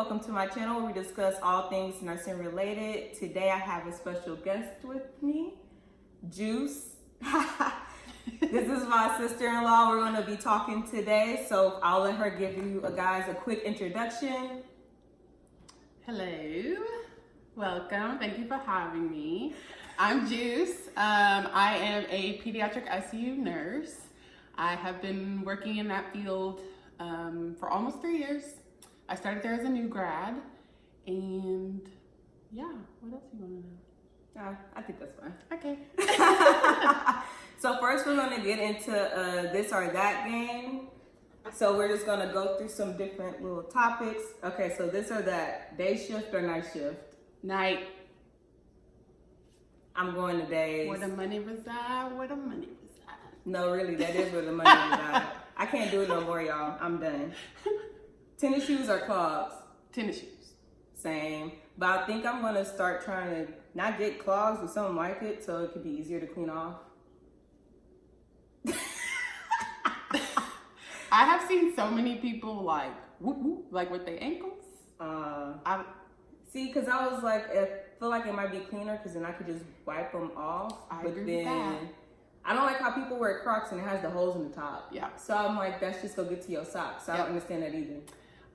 welcome to my channel where we discuss all things nursing related. Today I have a special guest with me, Juice. This is my sister-in-law. We're going to be talking today, so I'll let her give you guys a quick introduction. Hello, welcome. Thank you for having me. I'm Juice. I am a pediatric ICU nurse. I have been working in that field for almost 3 years. I started there as a new grad, and yeah, what else do you want to know? I think that's fine. Okay. So first we're going to get into this or that game. So we're just going to go through some different little topics. Okay, so this or that, day shift or night shift? Night. I'm going to days. Where the money reside, where the money reside. No, really, that is where the money resides. I can't do it no more, y'all. I'm done. Tennis shoes or clogs? Tennis shoes. Same. But I think I'm going to start trying to not get clogs with something like it so it could be easier to clean off. I have seen so many people like whoop whoop, like with their ankles. See, because I was like, I feel like it might be cleaner because then I could just wipe them off. I but agree then with that. I don't like how people wear Crocs and it has the holes in the top. Yeah. So I'm like, that's just gonna get to your socks. So I don't understand that either.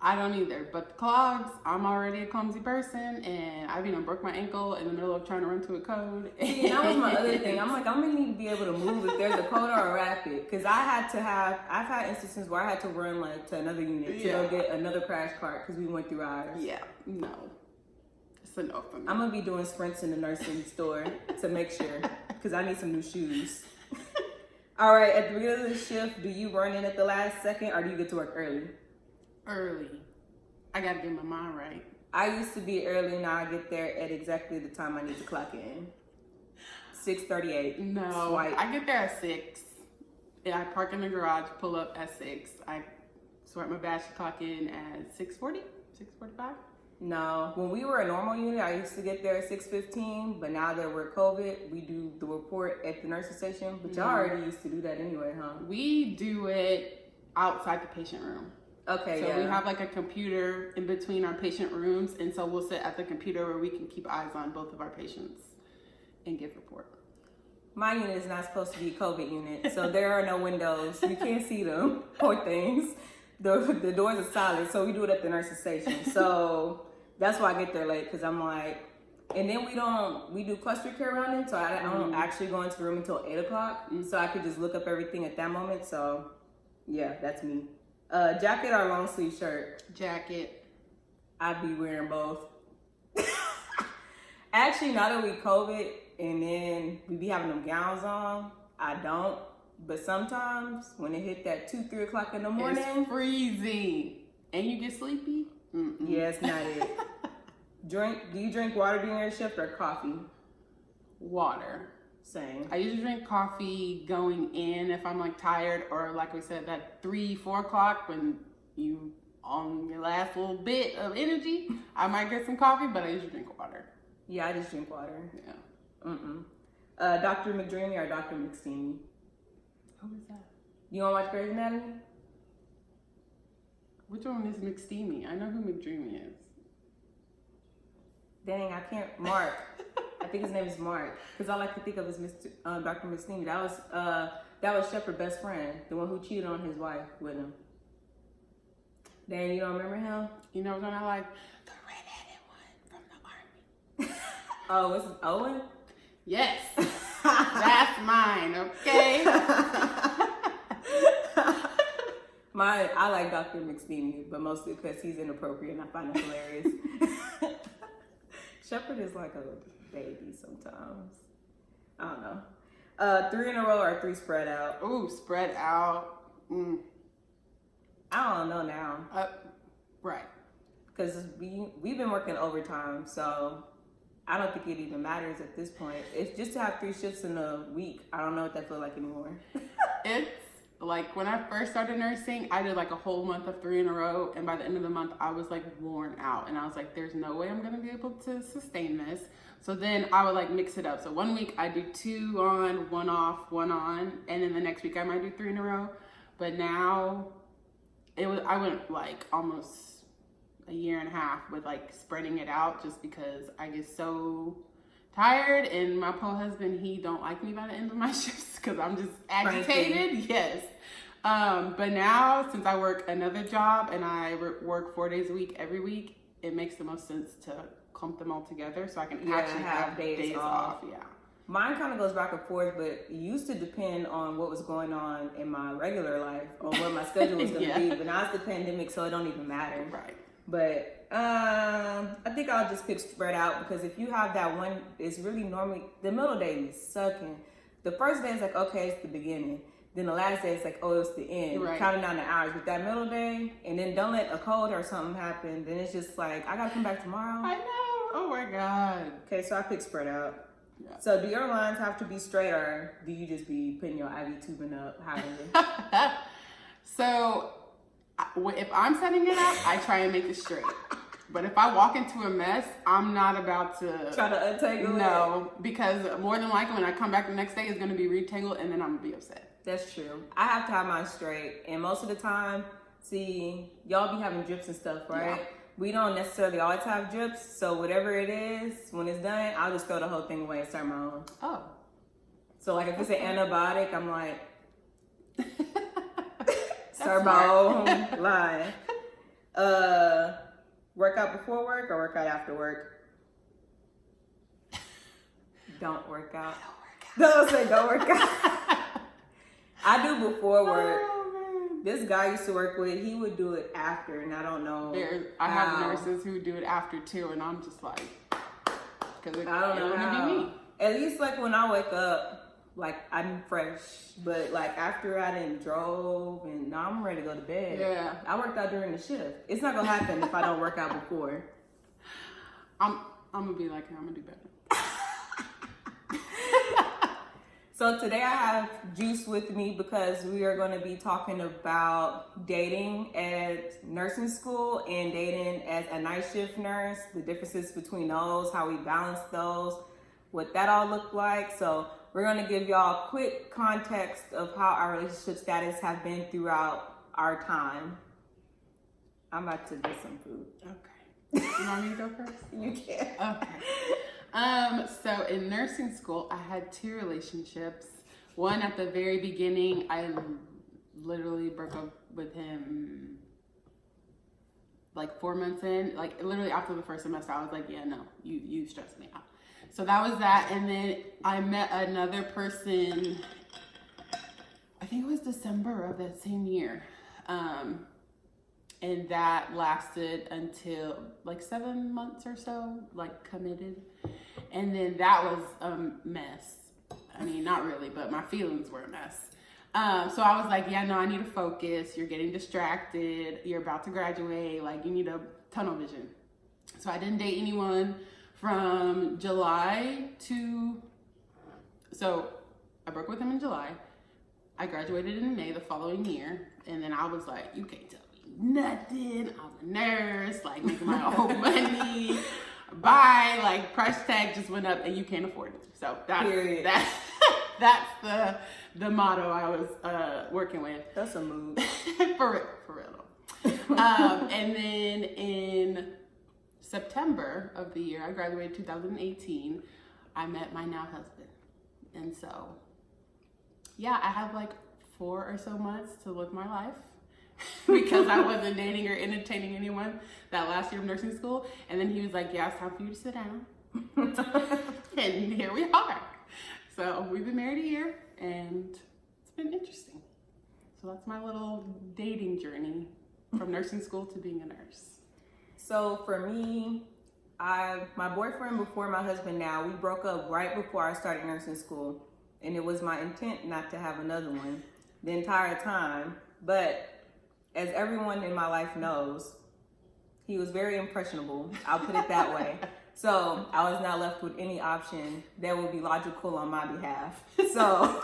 I don't either. But the clogs, I'm already a clumsy person, and I've even broke my ankle in the middle of trying to run to a code. See, that was my other thing. I'm like, I'm gonna need to be able to move if there's a code or a rapid, because I've had instances where I had to run like to another unit to go get another crash cart because we went through ours. Yeah, no, it's a no for me. I'm gonna be doing sprints in the nursing store to make sure, because I need some new shoes. All right, at the beginning of the shift, do you run in at the last second or do you get to work early? Early. I gotta get my mind right. I used to be early, now I get there at exactly the time I need to clock in. 6:38. No, Swipe. I get there at 6. And I park in the garage, pull up at 6. I swipe my badge to clock in at 6:40, 6:45. No, when we were a normal unit, I used to get there at 6:15, but now that we're COVID, we do the report at the nursing station, but y'all already used to do that anyway, huh? We do it outside the patient room. Okay, so yeah. we have like a computer in between our patient rooms, and so we'll sit at the computer where we can keep eyes on both of our patients and give report. My unit is not supposed to be a COVID unit, so there are no windows. You can't see them, poor things. The doors are solid, so we do it at the nursing station. So that's why I get there late, because I'm like, and then we do cluster care rounding, so I don't actually go into the room until 8 o'clock, so I could just look up everything at that moment. So yeah, that's me. Jacket or long sleeve shirt? Jacket. I'd be wearing both. Actually, now that we COVID and then we be having them gowns on, I don't. But sometimes when it hit that 2, 3 o'clock in the morning, it's freezing and you get sleepy. Yeah, it's not it. Do you drink water during your shift or coffee? Water. Same. I usually drink coffee going in if I'm like tired, or like we said, that 3, 4 o'clock when you on your last little bit of energy, I might get some coffee, but I usually drink water. Yeah, I just drink water. Yeah. Dr. McDreamy or Dr. McSteamy? Who is that? You want to watch Grey's Anatomy? Which one is McSteamy? I know who McDreamy is. Dang, I can't. Mark. I think his name is Mark, because all I could think of is Dr. McSteamy. That was Shepard's best friend, the one who cheated on his wife with him. Dang, you don't remember him? You know what I like? The red-headed one from the army. Oh, was it Owen? Yes. That's mine, okay? I like Dr. McSteamy, but mostly because he's inappropriate and I find him hilarious. Shepard is like a baby sometimes. I don't know. 3 in a row or 3 spread out? Ooh, spread out. I don't know now. Right. Because we've been working overtime, so I don't think it even matters at this point. It's just to have 3 shifts in a week. I don't know what that feels like anymore. It's like when I first started nursing, I did like a whole month of 3 in a row, and by the end of the month I was like worn out, and I was like, there's no way I'm gonna be able to sustain this. So then I would like mix it up. So one week I do 2 on, 1 off, 1 on, and then the next week I might do 3 in a row. But now I went like almost a year and a half with like spreading it out, just because I get so tired, and my poor husband, he don't like me by the end of my shifts because I'm just agitated. Yes. But now, since I work another job and I work 4 days a week every week, it makes the most sense to clump them all together so I can actually have days off. Yeah. Mine kind of goes back and forth, but it used to depend on what was going on in my regular life or what my schedule was going to be. But now it's the pandemic, so it don't even matter. Right. But I think I'll just pick spread out, because if you have that one, it's really normally, the middle day is sucking. The first day is like, okay, it's the beginning. Then the last day is like, oh, it's the end. Right. Counting down the hours. But that middle day, and then don't let a cold or something happen, then it's just like, I got to come back tomorrow. I know. Oh my God. Okay, so I pick spread out. Yeah. So do your lines have to be straight, or do you just be putting your IV tubing up? How is it? So if I'm setting it up, I try and make it straight. But if I walk into a mess, I'm not about to try to untangle it. No, because more than likely when I come back the next day, it's going to be retangled, and then I'm going to be upset. That's true. I have to have mine straight. And most of the time, see, y'all be having drips and stuff, right? Yeah. We don't necessarily always have drips. So whatever it is, when it's done, I'll just throw the whole thing away and start my own. Oh. So like if it's an antibiotic, I'm like, start my own line. Workout before work or workout after work? Don't work out. Don't say don't work out. I do before work. Oh, this guy I used to work with, he would do it after, and I don't know. I have nurses who do it after too, and I'm just like, because I don't know how. Be me. At least like when I wake up, like I'm fresh, but like after I done drove and now I'm ready to go to bed. Yeah. I worked out during the shift. It's not gonna happen if I don't work out before. I'm gonna be like, I'm gonna do better. So today I have Juice with me because we are going to be talking about dating at nursing school and dating as a night shift nurse, the differences between those, how we balance those, what that all looked like. So we're going to give y'all a quick context of how our relationship status have been throughout our time. I'm about to get some food. Okay. You want me to go first? You can. Okay. So in nursing school, I had 2 relationships. One at the very beginning, I literally broke up with him like 4 months in. Like literally after the first semester, I was like, yeah, no, you stressed me out. So that was that. And then I met another person, I think it was December of that same year. And that lasted until like 7 months or so, like committed. And then that was a mess. I mean, not really, but my feelings were a mess. So I was like, yeah, no, I need to focus. You're getting distracted. You're about to graduate. Like, you need a tunnel vision. So I didn't date anyone from July to... So I broke with him in July. I graduated in May the following year. And then I was like, you can't tell me nothing. I'm a nurse, like making my own money. Bye, like price tag just went up and you can't afford it. So that's the motto I was working with. That's a move. for real. And then in September of the year, I graduated 2018, I met my now husband. And so, yeah, I have like 4 or so months to live my life. Because I wasn't dating or entertaining anyone that last year of nursing school. And then he was like, yeah, it's time for you to sit down. And here we are. So we've been married a year and it's been interesting. So that's my little dating journey from nursing school to being a nurse. So for me, my boyfriend before my husband now, we broke up right before I started nursing school. And it was my intent not to have another one the entire time. But as everyone in my life knows, he was very impressionable. I'll put it that way. So I was not left with any option that would be logical on my behalf. So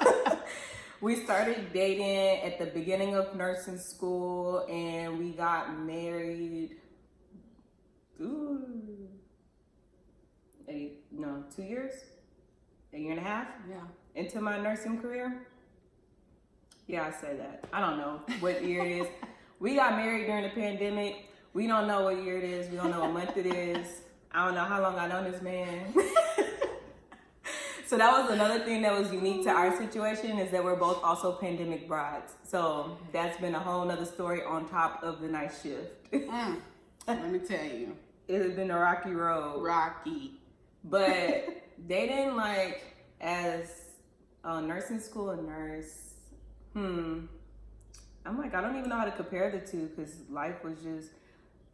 we started dating at the beginning of nursing school and we got married 2 years? A year and a half? Yeah. Into my nursing career? Yeah, I say that. I don't know what year it is. We got married during the pandemic. We don't know what year it is. We don't know what month it is. I don't know how long I know this man. So that was another thing that was unique to our situation, is that we're both also pandemic brides. So that's been a whole nother story on top of the night shift. Let me tell you. It has been a rocky road. Rocky. But dating like as a nursing school nurse, I'm like, I don't even know how to compare the two, because life was just,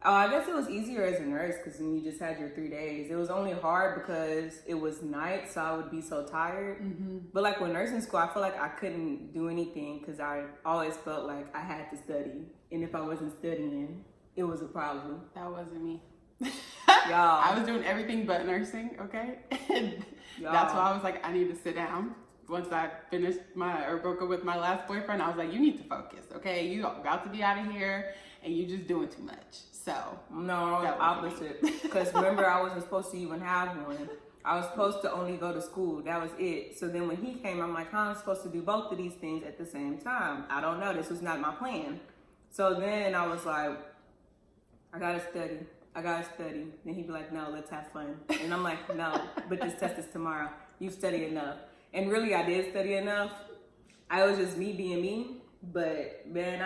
I guess it was easier as a nurse because then you just had your 3 days. It was only hard because it was night, so I would be so tired. But like with nursing school, I feel like I couldn't do anything because I always felt like I had to study. And if I wasn't studying, it was a problem. That wasn't me. Y'all. I was doing everything but nursing, okay? That's why I was like, I need to sit down. Once I finished broke up with my last boyfriend, I was like, you need to focus, okay? You about to be out of here and you just doing too much. So no, opposite. Because remember, I wasn't supposed to even have one. I was supposed to only go to school. That was it. So then when he came, I'm like, how am I supposed to do both of these things at the same time? I don't know. This was not my plan. So then I was like, I gotta study. Then he'd be like, no, let's have fun. And I'm like, no, but this test is tomorrow. You study enough. And really, I did study enough. I was just me being me. But man,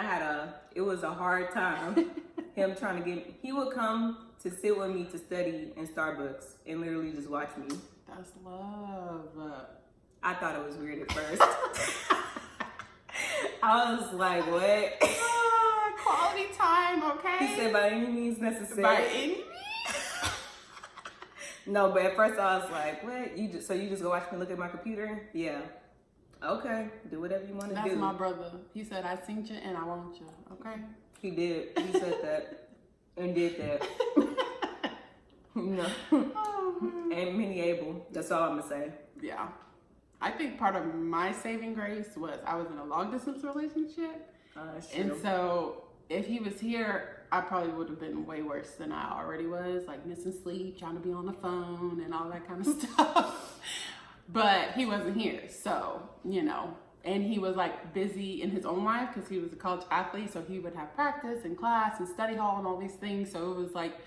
it was a hard time. Him trying to he would come to sit with me to study in Starbucks and literally just watch me. That's love. I thought it was weird at first. I was like, what? Quality time, okay? He said, by any means necessary. By any means? No, but at first I was like, what? You just go watch me look at my computer? Yeah. Okay, do whatever you want to do. That's my brother. He said, I seen you and I want you, okay? He did. He said that and did that. No. Oh, Ain't many able. That's all I'm going to say. yeah. I think part of my saving grace was I was in a long distance relationship. That's true. And so if he was here, I probably would have been way worse than I already was, like missing sleep, trying to be on the phone and all that kind of stuff. But he wasn't here, so, and he was like busy in his own life because he was a college athlete, so he would have practice and class and study hall and all these things. So it was like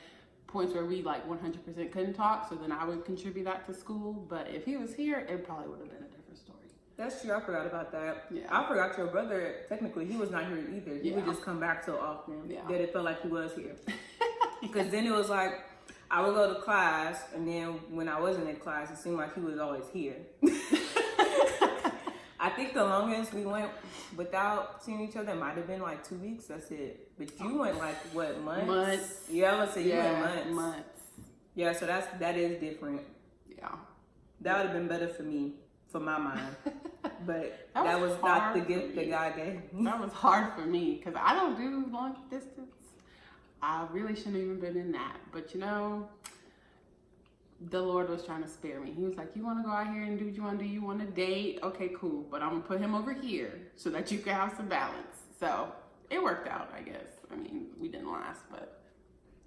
points where we like 100% couldn't talk, so then I would contribute that to school. But if he was here, it probably would have been a different story. That's true. I forgot about that. Yeah. I forgot your brother, technically, he was not here either. He would just come back so often that it felt like he was here. Because then it was like, I would go to class, and then when I wasn't in class, it seemed like he was always here. I think the longest we went without seeing each other might have been like 2 weeks. That's it. But you went like, what, months? Months. Yeah, I would say you went months. Months. Yeah, so that is different. Yeah. That would have been better for me, for my mind. But That that was was not hard the for gift that me. God gave me. That was hard for me because I don't do long distance. I really shouldn't have even been in that. But the Lord was trying to spare me. He was like, you want to go out here and do what you want to do? You want to date? Okay, cool. But I'm going to put him over here so that you can have some balance. So it worked out, I guess. I mean, we didn't last, but,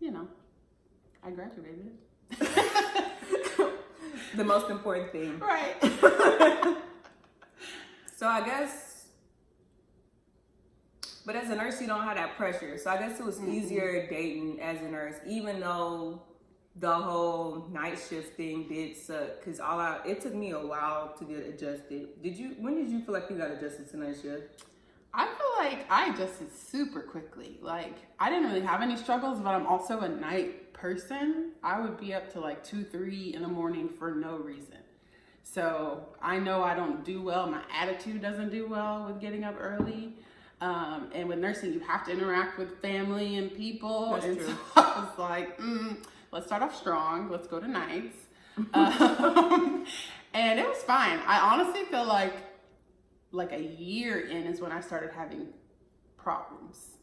I graduated. The most important thing. Right. So I guess, but as a nurse, you don't have that pressure. So I guess it was easier dating as a nurse, even though the whole night shift thing did suck. Cause it took me a while to get adjusted. When did you feel like you got adjusted to night shift? I feel like I adjusted super quickly. Like, I didn't really have any struggles, but I'm also a night person. I would be up to like 2, 3 in the morning for no reason. So I know I don't do well. My attitude doesn't do well with getting up early. And with nursing, you have to interact with family and people. That's and true. So I was like, let's start off strong. Let's go to nights. And it was fine. I honestly feel like a year in is when I started having problems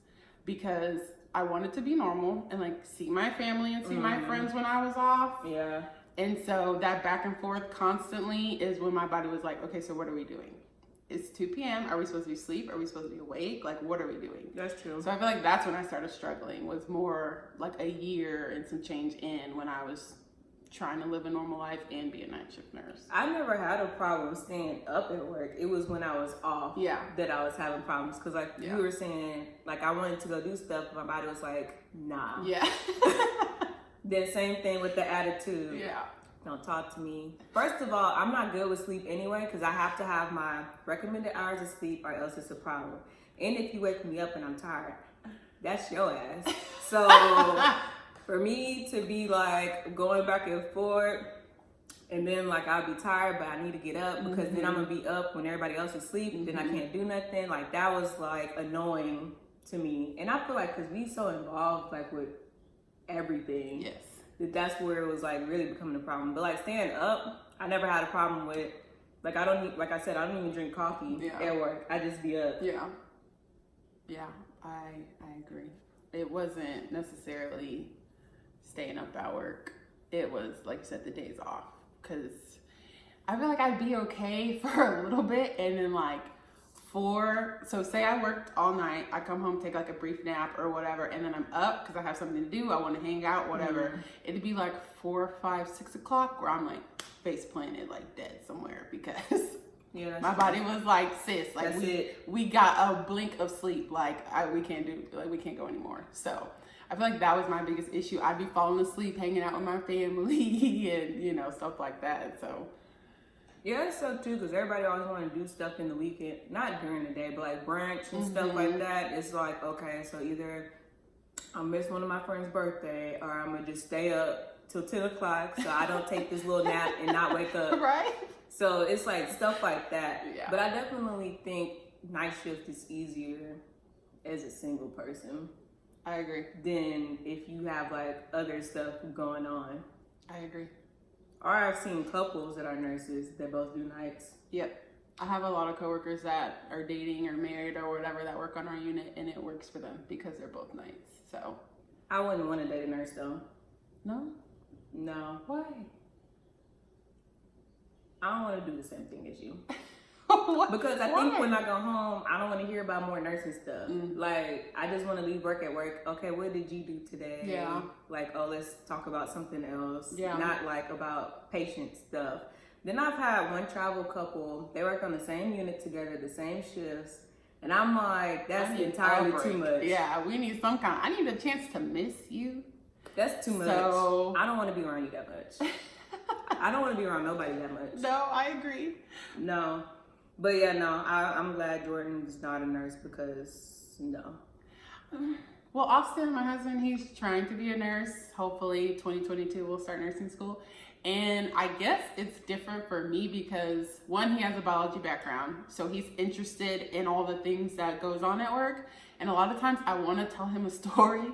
because I wanted to be normal and like see my family and see my friends when I was off. Yeah. And so that back and forth constantly is when my body was like, okay, so what are we doing? It's 2 p.m. Are we supposed to be asleep? Are we supposed to be awake? Like, what are we doing? That's true. So I feel like that's when I started struggling, was more like a year and some change in when I was trying to live a normal life and be a night shift nurse. I never had a problem staying up at work. It was when I was off that I was having problems. Because like you were saying, like I wanted to go do stuff, but my body was like, nah. Yeah. Then same thing with the attitude. Yeah. Don't talk to me. First of all, I'm not good with sleep anyway because I have to have my recommended hours of sleep or else it's a problem. And if you wake me up and I'm tired, that's your ass. So for me to be like going back and forth and then like I'll be tired but I need to get up because then I'm gonna be up when everybody else is asleep, then I can't do nothing. Like that was like annoying to me. And I feel like because we so involved like with everything. Yes. That's where it was like really becoming a problem. But like staying up, I never had a problem with like I don't like I said, I don't even drink coffee at work. I just be up. Yeah. Yeah, I agree. It wasn't necessarily staying up at work. It was, like you said, the days off. Because I feel like I'd be okay for a little bit. And then like so say I worked all night. I come home, take like a brief nap or whatever. And then I'm up because I have something to do. I want to hang out, whatever. It'd be like 4, 5, 6 o'clock where I'm like face planted, like dead somewhere because... Yeah, my body was like, sis, like we got a blink of sleep. Like we can't go anymore. So I feel like that was my biggest issue. I'd be falling asleep, hanging out with my family and, stuff like that. So. Yeah, it's so too, because everybody always want to do stuff in the weekend, not during the day, but like brunch and stuff like that. It's like, okay, so either I'll miss one of my friend's birthday or I'm going to just stay up till 10 o'clock so I don't take this little nap and not wake up. Right. So it's like stuff like that. Yeah. But I definitely think night shift is easier as a single person. I agree. Than if you have like other stuff going on. I agree. Or I've seen couples that are nurses that both do nights. Yep. I have a lot of coworkers that are dating or married or whatever that work on our unit and it works for them because they're both nights. So I wouldn't want to date a nurse though. No? No. Why? I don't want to do the same thing as you. What? Because I think when I go home, I don't want to hear about more nursing stuff. Like, I just want to leave work at work. Okay, what did you do today? Yeah. Like, oh, let's talk about something else. Yeah. Not like about patient stuff. Then I've had one travel couple. They worked on the same unit together, the same shifts. And I'm like, that's entirely too much. Yeah, we need some kind. I need a chance to miss you. That's too much. So, I don't want to be around you that much. I don't want to be around nobody that much. No, I agree. No. But yeah, no, I'm glad Jordan's not a nurse because no. Well, Austin, my husband, he's trying to be a nurse. Hopefully 2022 we'll start nursing school. And I guess it's different for me because one, he has a biology background. So he's interested in all the things that goes on at work. And a lot of times I want to tell him a story,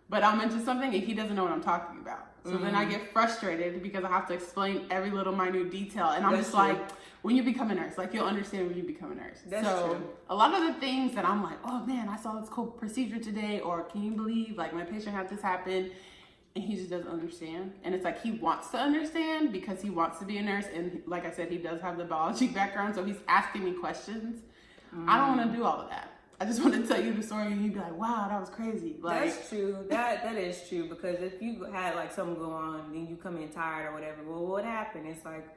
but I'll mention something and he doesn't know what I'm talking about. So then I get frustrated because I have to explain every little minute detail. And I'm just like, when you become a nurse, like you'll understand when you become a nurse. That's true. A lot of the things that I'm like, oh man, I saw this cool procedure today, or can you believe like my patient had this happen? And he just doesn't understand. And it's like he wants to understand because he wants to be a nurse. And like I said, he does have the biology background. So he's asking me questions. I don't want to do all of that. I just want to tell you the story and you'd be like, wow, that was crazy. Like, that's true. That is true because if you had like something go on, then you come in tired or whatever, well, what happened? It's like,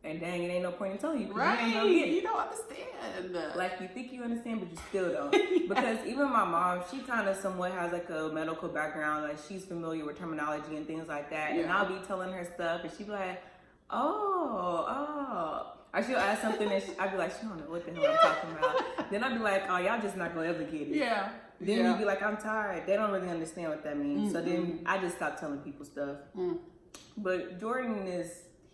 and dang, it ain't no point in telling you. Right, you don't understand. Like you think you understand, but you still don't. Yeah. Because even my mom, she kind of somewhat has like a medical background. Like she's familiar with terminology and things like that. Yeah. And I'll be telling her stuff and she'll be like, oh. Or she'll ask something and I'll be like, she don't know what the hell I'm talking about. Then I'll be like, oh, y'all just not gonna ever get it. Yeah. Then you'll be like, I'm tired. They don't really understand what that means. So then I just stop telling people stuff. But Jordan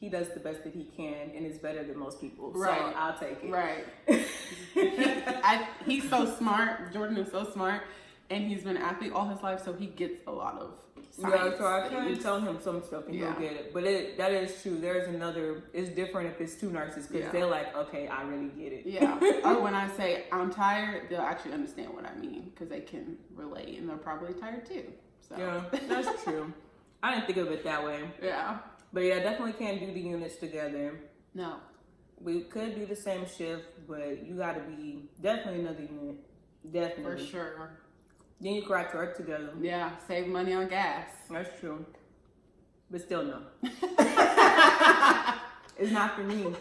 he does the best that he can and is better than most people. Right. So I'll take it. Right. He's so smart. Jordan is so smart. And he's been an athlete all his life, so he gets a lot of science. Yeah, so I can tell him some stuff and he'll get it. But that is true. There's it's different if it's two nurses because they're like, okay, I really get it. Yeah. Or when I say I'm tired, they'll actually understand what I mean because they can relate and they're probably tired too. So. Yeah, that's true. I didn't think of it that way. Yeah. But yeah, definitely can't do the units together. No. We could do the same shift, but you got to be definitely another unit. Definitely. For sure. Then you can ride to work together. Yeah, save money on gas. That's true. But still, no. It's not for me.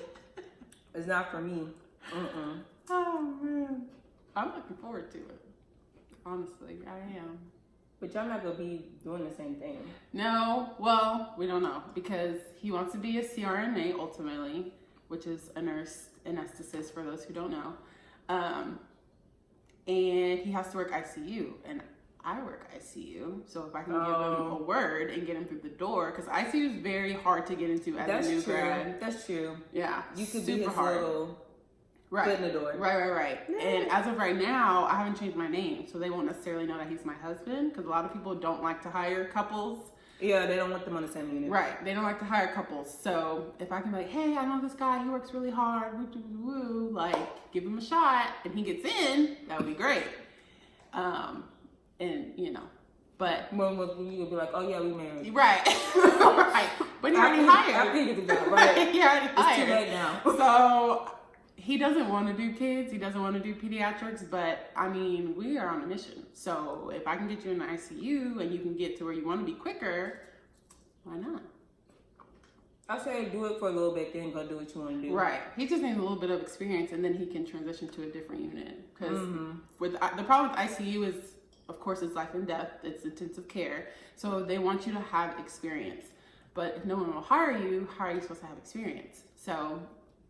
It's not for me. Oh man, I'm looking forward to it. Honestly, I am. But y'all not gonna be doing the same thing. No, well, we don't know because he wants to be a CRNA ultimately, which is a nurse anesthetist for those who don't know. And he has to work ICU, and I work ICU. So if I can give him a word and get him through the door, because ICU is very hard to get into as a new grad. That's true. Yeah, You could super be his hard. little Right. foot in the door. Right. Yeah. And as of right now, I haven't changed my name, so they won't necessarily know that he's my husband, because a lot of people don't like to hire couples. Yeah, they don't want them on the same unit. Right, they don't like to hire couples. So if I can be like, hey, I know this guy, he works really hard, woo, woo, woo, like give him a shot, and he gets in, that would be great. And you know, but When you would be like, oh yeah, we married. right, right. But he already hired. After you get the job, right? He already It's hired. too late now. So he doesn't want to do kids. He doesn't want to do pediatrics. But I mean, we are on a mission. So if I can get you in the ICU and you can get to where you want to be quicker, why not? I say do it for a little bit, then go do what you want to do. Right. He just needs a little bit of experience, and then he can transition to a different unit. Because with the problem with ICU is, of course, it's life and death. It's intensive care. So they want you to have experience. But if no one will hire you, how are you supposed to have experience? So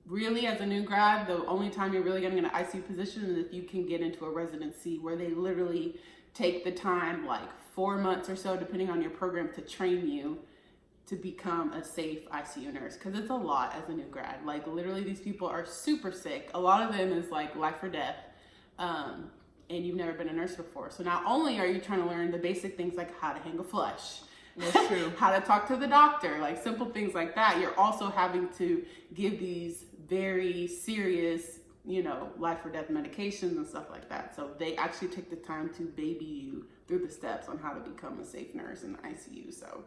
really, as a new grad, the only time you're really going to get an ICU position is if you can get into a residency where they literally take the time, like 4 months or so, depending on your program, to train you to become a safe ICU nurse. Because it's a lot as a new grad. Like literally, these people are super sick. A lot of them is like life or death. And you've never been a nurse before. So not only are you trying to learn the basic things like how to hang a flush, That's true. how to talk to the doctor, like simple things like that, you're also having to give these very serious, you know, life or death medications and stuff like that. So they actually take the time to baby you through the steps on how to become a safe nurse in the ICU. So,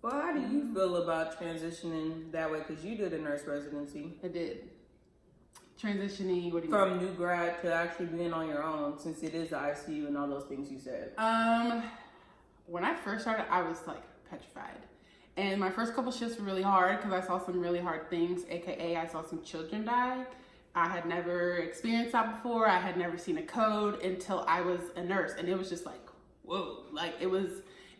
Well, how do you feel about transitioning that way? Because you did a nurse residency. I did. Transitioning, what do you From new grad to actually being on your own, since it is the ICU and all those things you said. mean? When I first started, I was like petrified. And my first couple shifts were really hard because I saw some really hard things, AKA I saw some children die. I had never experienced that before. I had never seen a code until I was a nurse. And it was just like, whoa, like it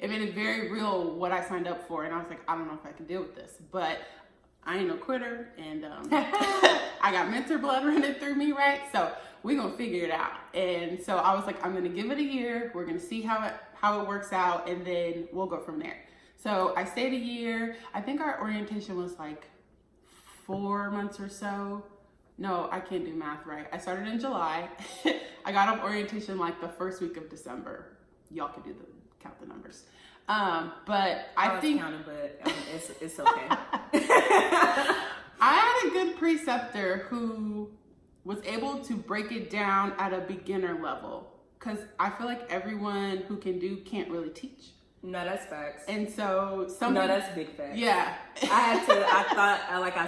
made it very real what I signed up for. And I was like, I don't know if I can deal with this, but I ain't no quitter. And I got mentor blood running through me, right? So we're gonna figure it out. And so I was like, I'm gonna give it a year. We're gonna see how it works out, and then we'll go from there. So I stayed a year. I think our orientation was like 4 months or so. No, I can't do math right. I started in July. I got off orientation like the first week of December. Y'all can count the numbers. But I think counting, but it's okay. I had a good preceptor who was able to break it down at a beginner level, because I feel like everyone who can do can't really teach. No, that's facts. And so No, that's big facts. Yeah. I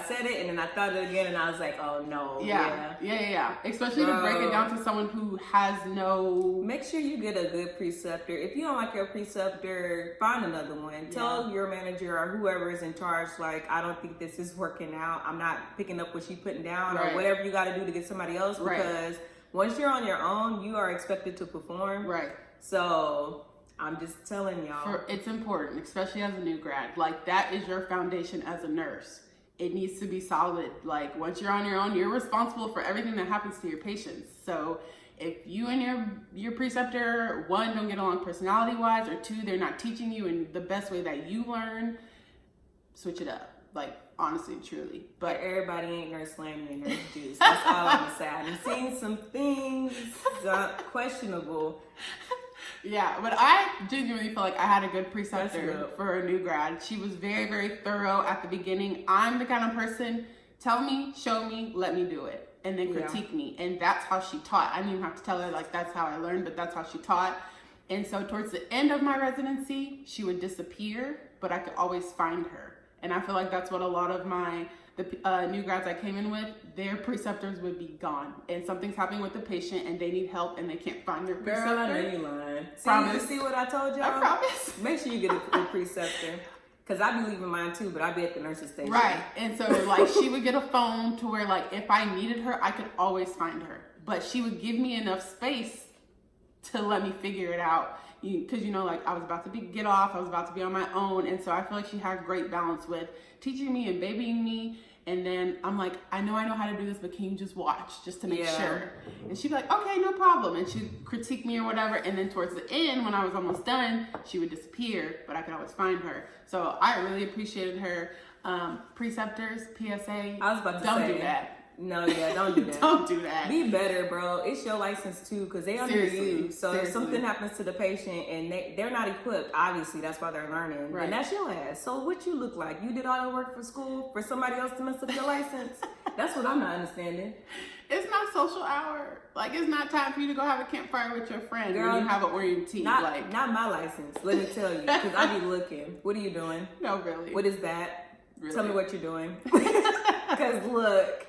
said it and then I thought it again and I was like, oh no. Yeah. Especially to break it down to someone who has no... Make sure you get a good preceptor. If you don't like your preceptor, find another one. Tell your manager or whoever is in charge, like, I don't think this is working out. I'm not picking up what she's putting down or whatever you got to do to get somebody else, because once you're on your own, you are expected to perform. Right. So I'm just telling y'all. It's important, especially as a new grad. Like, that is your foundation as a nurse. It needs to be solid. Like, once you're on your own, you're responsible for everything that happens to your patients. So if you and your preceptor, one, don't get along personality-wise, or two, they're not teaching you in the best way that you learn, switch it up. Like, honestly, truly. But everybody ain't nurse Laney and nurse Juice. That's all I'm gonna say. I've seen some things questionable. Yeah, but I genuinely feel like I had a good preceptor for a new grad. She was very, very thorough at the beginning. I'm the kind of person, tell me, show me, let me do it, and then critique me. And that's how she taught. I didn't even have to tell her, like, that's how I learned, but that's how she taught. And so towards the end of my residency, she would disappear, but I could always find her. And I feel like that's what a lot of the new grads I came in with, their preceptors would be gone. And something's happening with the patient and they need help and they can't find their preceptor. Girl, I know you lying. Promise. See what I told y'all? I promise. Make sure you get a preceptor. Cause I be leaving mine too, but I be at the nurse's station. Right. And so like she would get a phone to where like if I needed her, I could always find her. But she would give me enough space to let me figure it out. Because like I was about to get off, I was about to be on my own. And so I feel like she had great balance with teaching me and babying me. And then I'm like, I know how to do this, but can you just watch just to make sure? And she'd be like, okay, no problem. And she'd critique me or whatever. And then towards the end, when I was almost done, she would disappear, but I could always find her. So I really appreciated her. Preceptors, PSA, I was about to don't say, do that. No, yeah, don't do that. Don't do that. Be better, bro. It's your license too, because they under you. So if something happens to the patient and they're not equipped, obviously that's why they're learning. Right. And that's your ass. So what you look like? You did all the work for school for somebody else to mess up your license? That's what I'm not understanding. It's not social hour. Like it's not time for you to go have a campfire with your friend. Girl, when you have an orientation. Not my license. Let me tell you, because I be looking. What are you doing? No, really. What is that? Really? Tell me what you're doing. Because look.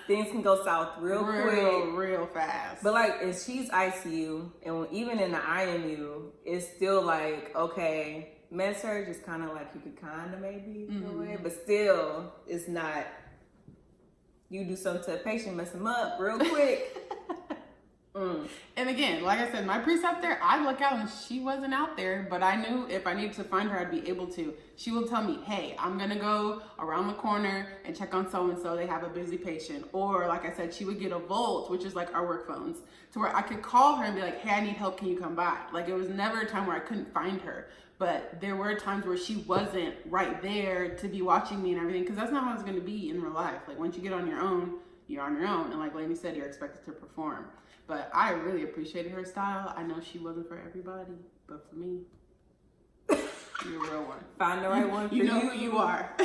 Things can go south real quick. Real fast. But like, if she's ICU, and even in the IMU, it's still like, okay, med surg is kind of like you could kind of maybe in a way, but still, it's not. You do something to a patient, mess them up real quick. And again, like I said, my preceptor, I look out and she wasn't out there, but I knew if I needed to find her, I'd be able to. She will tell me, hey, I'm going to go around the corner and check on so-and-so. They have a busy patient. Or like I said, she would get a Volt, which is like our work phones, to where I could call her and be like, hey, I need help. Can you come by? Like it was never a time where I couldn't find her. But there were times where she wasn't right there to be watching me and everything, because that's not how it's going to be in real life. Like once you get on your own, you're on your own. And like Laney said, you're expected to perform. But I really appreciated her style. I know she wasn't for everybody, but for me, you're a real one. Find the right one for you. You know who you are.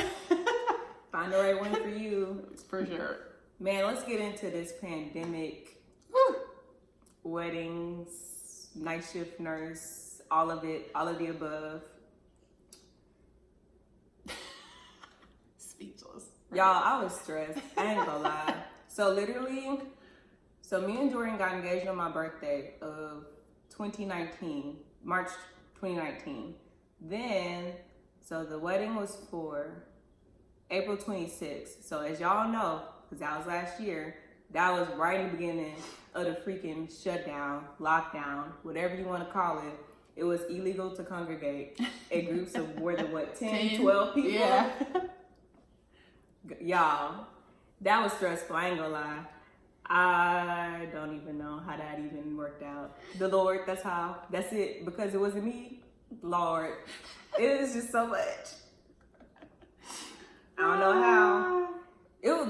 Find the right one for you. For sure. Man, let's get into this pandemic. Weddings, night shift nurse, all of it, all of the above. Speechless. Y'all, I was stressed. I ain't gonna lie. So literally, me and Jordan got engaged on my birthday of 2019, March 2019. Then, so the wedding was for April 26th. So as y'all know, because that was last year, that was right in the beginning of the freaking shutdown, lockdown, whatever you want to call it. It was illegal to congregate in groups of more than 10, 12 people? Yeah. Y'all, that was stressful, I ain't gonna lie. I don't even know how that even worked out. The Lord, that's how. That's it. Because it wasn't me. Lord. It was just so much. I don't know how.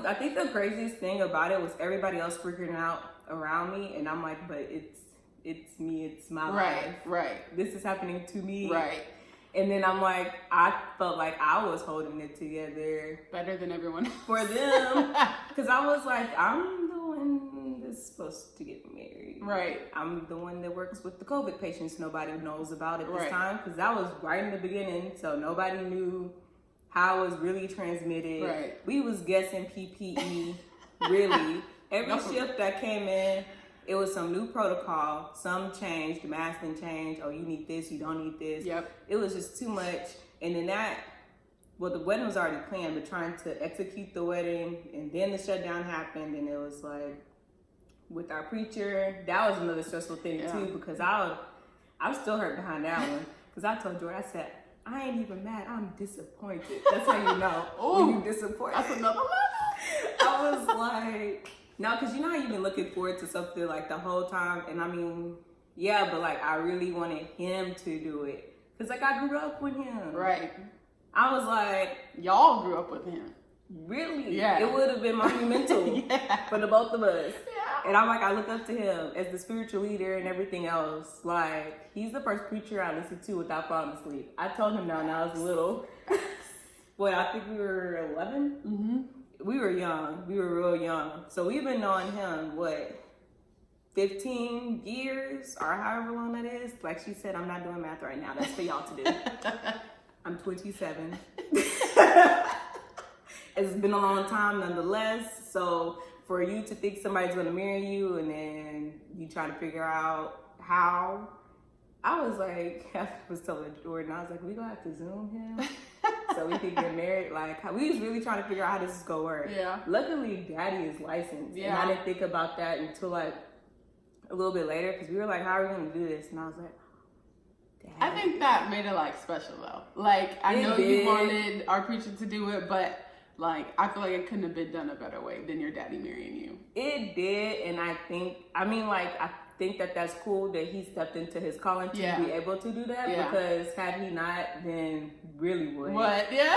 I think the craziest thing about it was everybody else freaking out around me. And I'm like, but it's me. It's my life. Right. This is happening to me. Right. And then I'm like, I felt like I was holding it together. Better than everyone else. For them. Because I was like, I'm the one that's supposed to get married. Right. I'm the one that works with the COVID patients nobody knows about at this time. Because that was right in the beginning. So nobody knew how it was really transmitted. Right. We was guessing PPE, really. Every shift that came in, it was some new protocol. Some changed. The mask didn't change. Oh, you need this. You don't need this. Yep. It was just too much. And then the wedding was already planned, but trying to execute the wedding. And then the shutdown happened. And it was like, with our preacher, that was another stressful thing too. Because I'm still hurt behind that one. Because I told Jordan, I said, I ain't even mad. I'm disappointed. That's how you know when you're disappointed. That's another level. I was like... No, because you know how you've been looking forward to something like the whole time. And I mean, yeah, but like I really wanted him to do it. Because like I grew up with him. Right. I was like... Y'all grew up with him. Really? Yeah. It would have been monumental for the both of us. Yeah. And I'm like, I look up to him as the spiritual leader and everything else. Like, he's the first preacher I listened to without falling asleep. I told him that when I was little. I think we were 11? Mm-hmm. We were young. We were real young. So we've been knowing him, 15 years or however long that is? Like she said, I'm not doing math right now. That's for y'all to do. I'm 27. It's been a long time nonetheless. So for you to think somebody's going to marry you and then you try to figure out how, I was like, I was telling Jordan, I was like, we going to have to Zoom him? so we could get married. Like, we was really trying to figure out how this is gonna work. Yeah. Luckily, Daddy is licensed, Yeah. and I didn't think about that until like a little bit later, because we were like, "How are we gonna do this?" And I was like, Daddy. I think that made it like special though. Like, I know you wanted our preacher to do it, but like, I feel like it couldn't have been done a better way than your daddy marrying you. It did, and I think that that's cool that he stepped into his calling to be able to do that, because had he not, then really would. What? Yeah.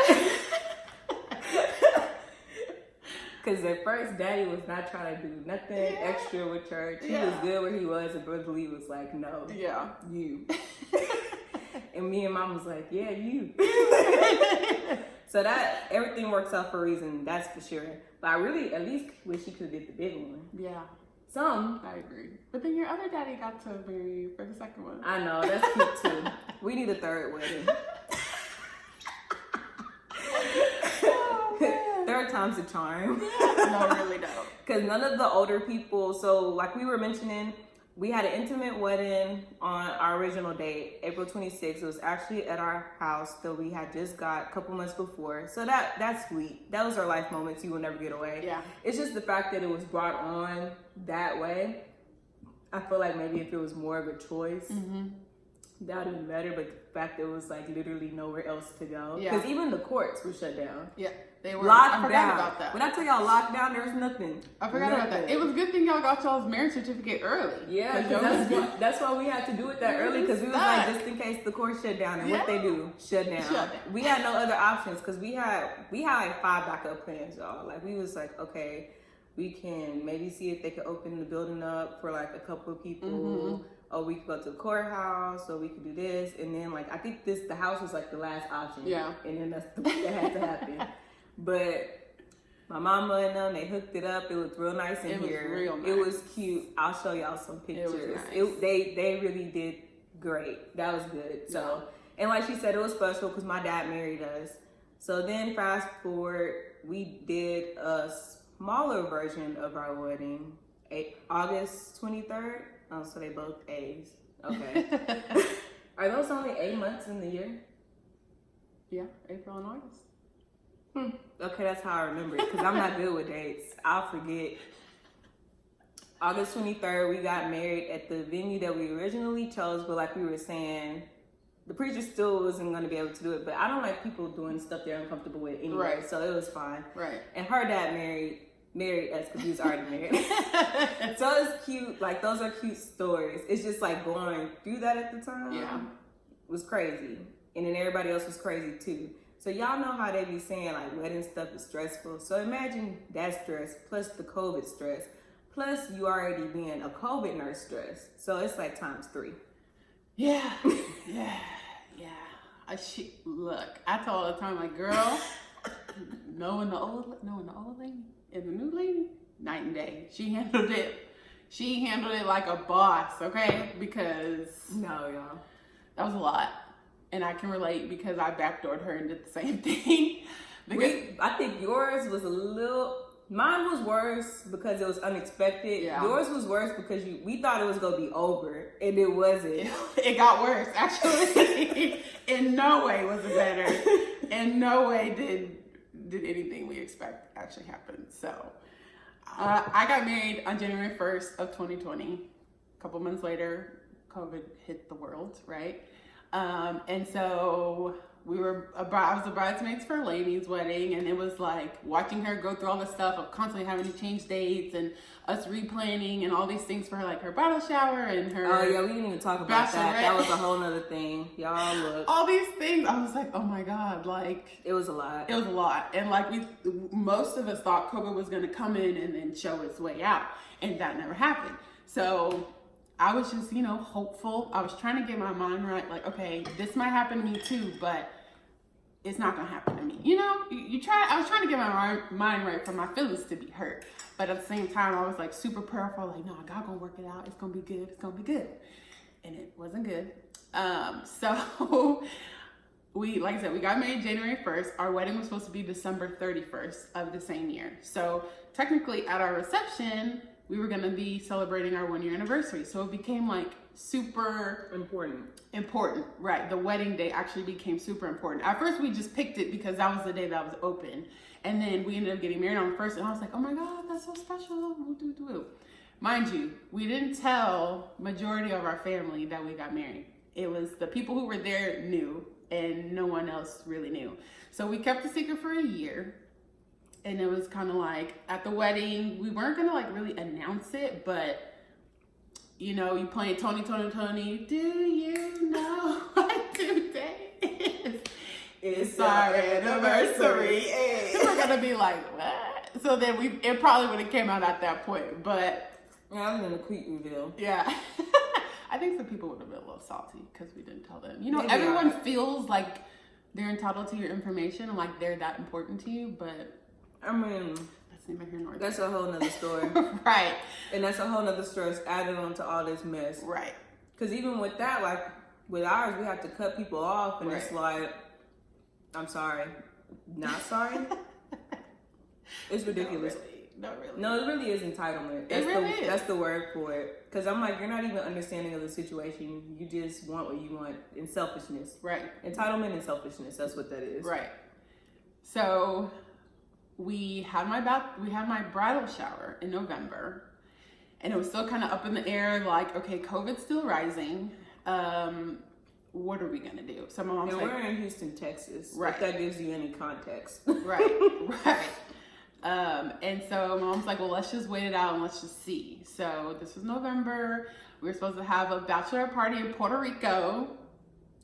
Because at first, Daddy was not trying to do nothing extra with church. He was good where he was, and Brother Lee was like, no, you. And me and Mom was like, yeah, you. So that, everything works out for a reason, that's for sure. But I really, at least wish he could have did the big one. Yeah. Some. I agree. But then your other daddy got to marry you for the second one. I know, that's cute too. We need a third wedding. Third time's a charm. No, really don't. Because none of the older people, so like we were mentioning, we had an intimate wedding on our original date, April 26th. It was actually at our house that we had just got a couple months before. So that's sweet. Those are life moments you will never get away. Yeah. It's just the fact that it was brought on that way. I feel like maybe if it was more of a choice, that would have been better. But the fact that it was like literally nowhere else to go. Because even the courts were shut down. Yeah. They were locked I forgot down. about that. When I tell y'all locked down, there's nothing. I forgot about that. It was a good thing y'all got y'all's marriage certificate early. Yeah, that's why we had to do it that early, because we was like, just in case the court shut down, and what they do, shut down. We had no other options, because we had like 5 backup plans, y'all. Like, we was like, okay, we can maybe see if they could open the building up for like a couple of people, or we could go to the courthouse, or we could do this, and then like I think the house was like the last option. Yeah, and then that had to happen. But my mama and them, they hooked it up. It looked real nice in here. Was real nice. It was cute. I'll show y'all some pictures. It was nice. They really did great. That was good. So, and like she said, it was special because my dad married us. So then fast forward, we did a smaller version of our wedding, August 23rd. Oh, so they both A's. Okay. Are those only 8 months in the year? Yeah, April and August. Okay, that's how I remember it, because I'm not good with dates. I'll forget. August 23rd, we got married at the venue that we originally chose, but like we were saying, the preacher still wasn't going to be able to do it, but I don't like people doing stuff they're uncomfortable with anyway, so it was fine. Right. And her dad married us because he was already married. So it's cute. Like, those are cute stories. It's just like going through that at the time was crazy. And then everybody else was crazy too. So y'all know how they be saying like wedding stuff is stressful. So imagine that stress plus the COVID stress, plus you already being a COVID nurse stress. So it's like times 3. Yeah. Look, I tell all the time, like, girl, knowing the old lady and the new lady, night and day. She handled it like a boss, okay? Because y'all, that was a lot. And I can relate because I backdoored her and did the same thing. I think yours was mine was worse because it was unexpected. Yeah. Yours was worse because we thought it was going to be over, and it wasn't. It got worse, actually. In no way was it better. In no way did anything we expect actually happen. So I got married on January 1st of 2020. A couple months later, COVID hit the world, right? And so I was the bridesmaids for Laney's wedding, and it was like watching her go through all this stuff of constantly having to change dates and us replanning and all these things for her, like her bridal shower and her. Oh yeah, we didn't even talk about that. That was a whole nother thing, y'all. Look, all these things. I was like, oh my god, like it was a lot. It was a lot, and like most of us thought COVID was going to come in and then show its way out, and that never happened. So I was just, hopeful. I was trying to get my mind right. Like, okay, this might happen to me too, but it's not going to happen to me. I was trying to get my mind right for my feelings to be hurt. But at the same time, I was like super prayerful. Like, no, God going to work it out. It's going to be good. It's going to be good. And it wasn't good. So like I said, we got married January 1st. Our wedding was supposed to be December 31st of the same year. So technically at our reception, we were going to be celebrating our 1-year anniversary. So it became like super important. Right. The wedding day actually became super important. At first, we just picked it because that was the day that was open. And then we ended up getting married on the first, and I was like, oh my God, that's so special. Mind you, we didn't tell majority of our family that we got married. It was the people who were there knew, and no one else really knew. So we kept the secret for a year. And it was kind of like at the wedding, we weren't gonna like really announce it, but you know, you playing Tony, do you know what today is? It's our anniversary. We're gonna be like, what? So then it probably would have came out at that point, but yeah, I was in a quick reveal. Yeah. I think some people would have been a little salty because we didn't tell them. You know, Maybe everyone feels like they're entitled to your information and like they're that important to you, but I mean, that's neither here nor there. That's a whole nother story. Right. And that's a whole nother story added on to all this mess. Right. Because even with that, like with ours, we have to cut people off, and Right. it's like, I'm sorry, not sorry. It's ridiculous. Not really. No, it really is entitlement. That's is. That's the word for it. Because I'm like, you're not even understanding of the situation. You just want what you want in selfishness. Right. Entitlement and selfishness. That's what that is. Right. So we had my bridal shower in November, and it was still kind of up in the air. Like, okay, COVID's still rising. What are we gonna do? So my mom's and like, we're in Houston, Texas. Right. If that gives you any context. Right. And so my mom's like, well, let's just wait it out and let's just see. So this was November. We were supposed to have a bachelorette party in Puerto Rico.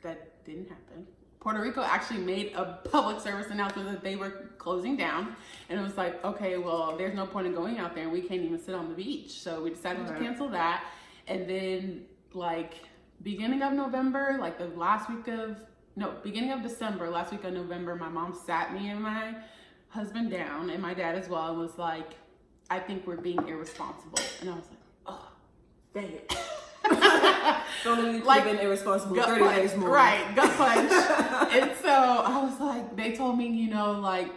That didn't happen. Puerto Rico actually made a public service announcement that they were closing down. And it was like, okay, well, there's no point in going out there and we can't even sit on the beach. So we decided to cancel that. And then like beginning of November, like beginning of December, last week of November, my mom sat me and my husband down and my dad as well and was like, I think we're being irresponsible. And I was like, oh, dang it. So we've like, been irresponsible 30 punch, days more. Right, gut punch. And so I was like, they told me, you know, like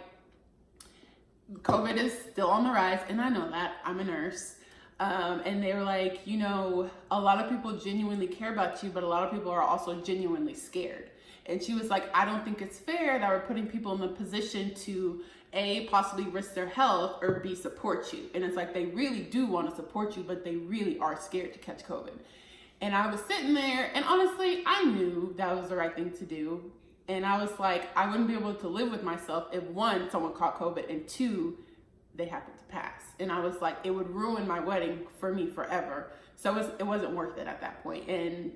COVID is still on the rise. And I know that, I'm a nurse. And they were like, you know, a lot of people genuinely care about you, but a lot of people are also genuinely scared. And she was like, I don't think it's fair that we're putting people in the position to A, possibly risk their health, or B, support you. And it's like, they really do want to support you, but they really are scared to catch COVID. And I was sitting there, and honestly, I knew that was the right thing to do. And I was like, I wouldn't be able to live with myself if one, someone caught COVID, and two, they happened to pass. And I was like, it would ruin my wedding for me forever. So it wasn't worth it at that point. And,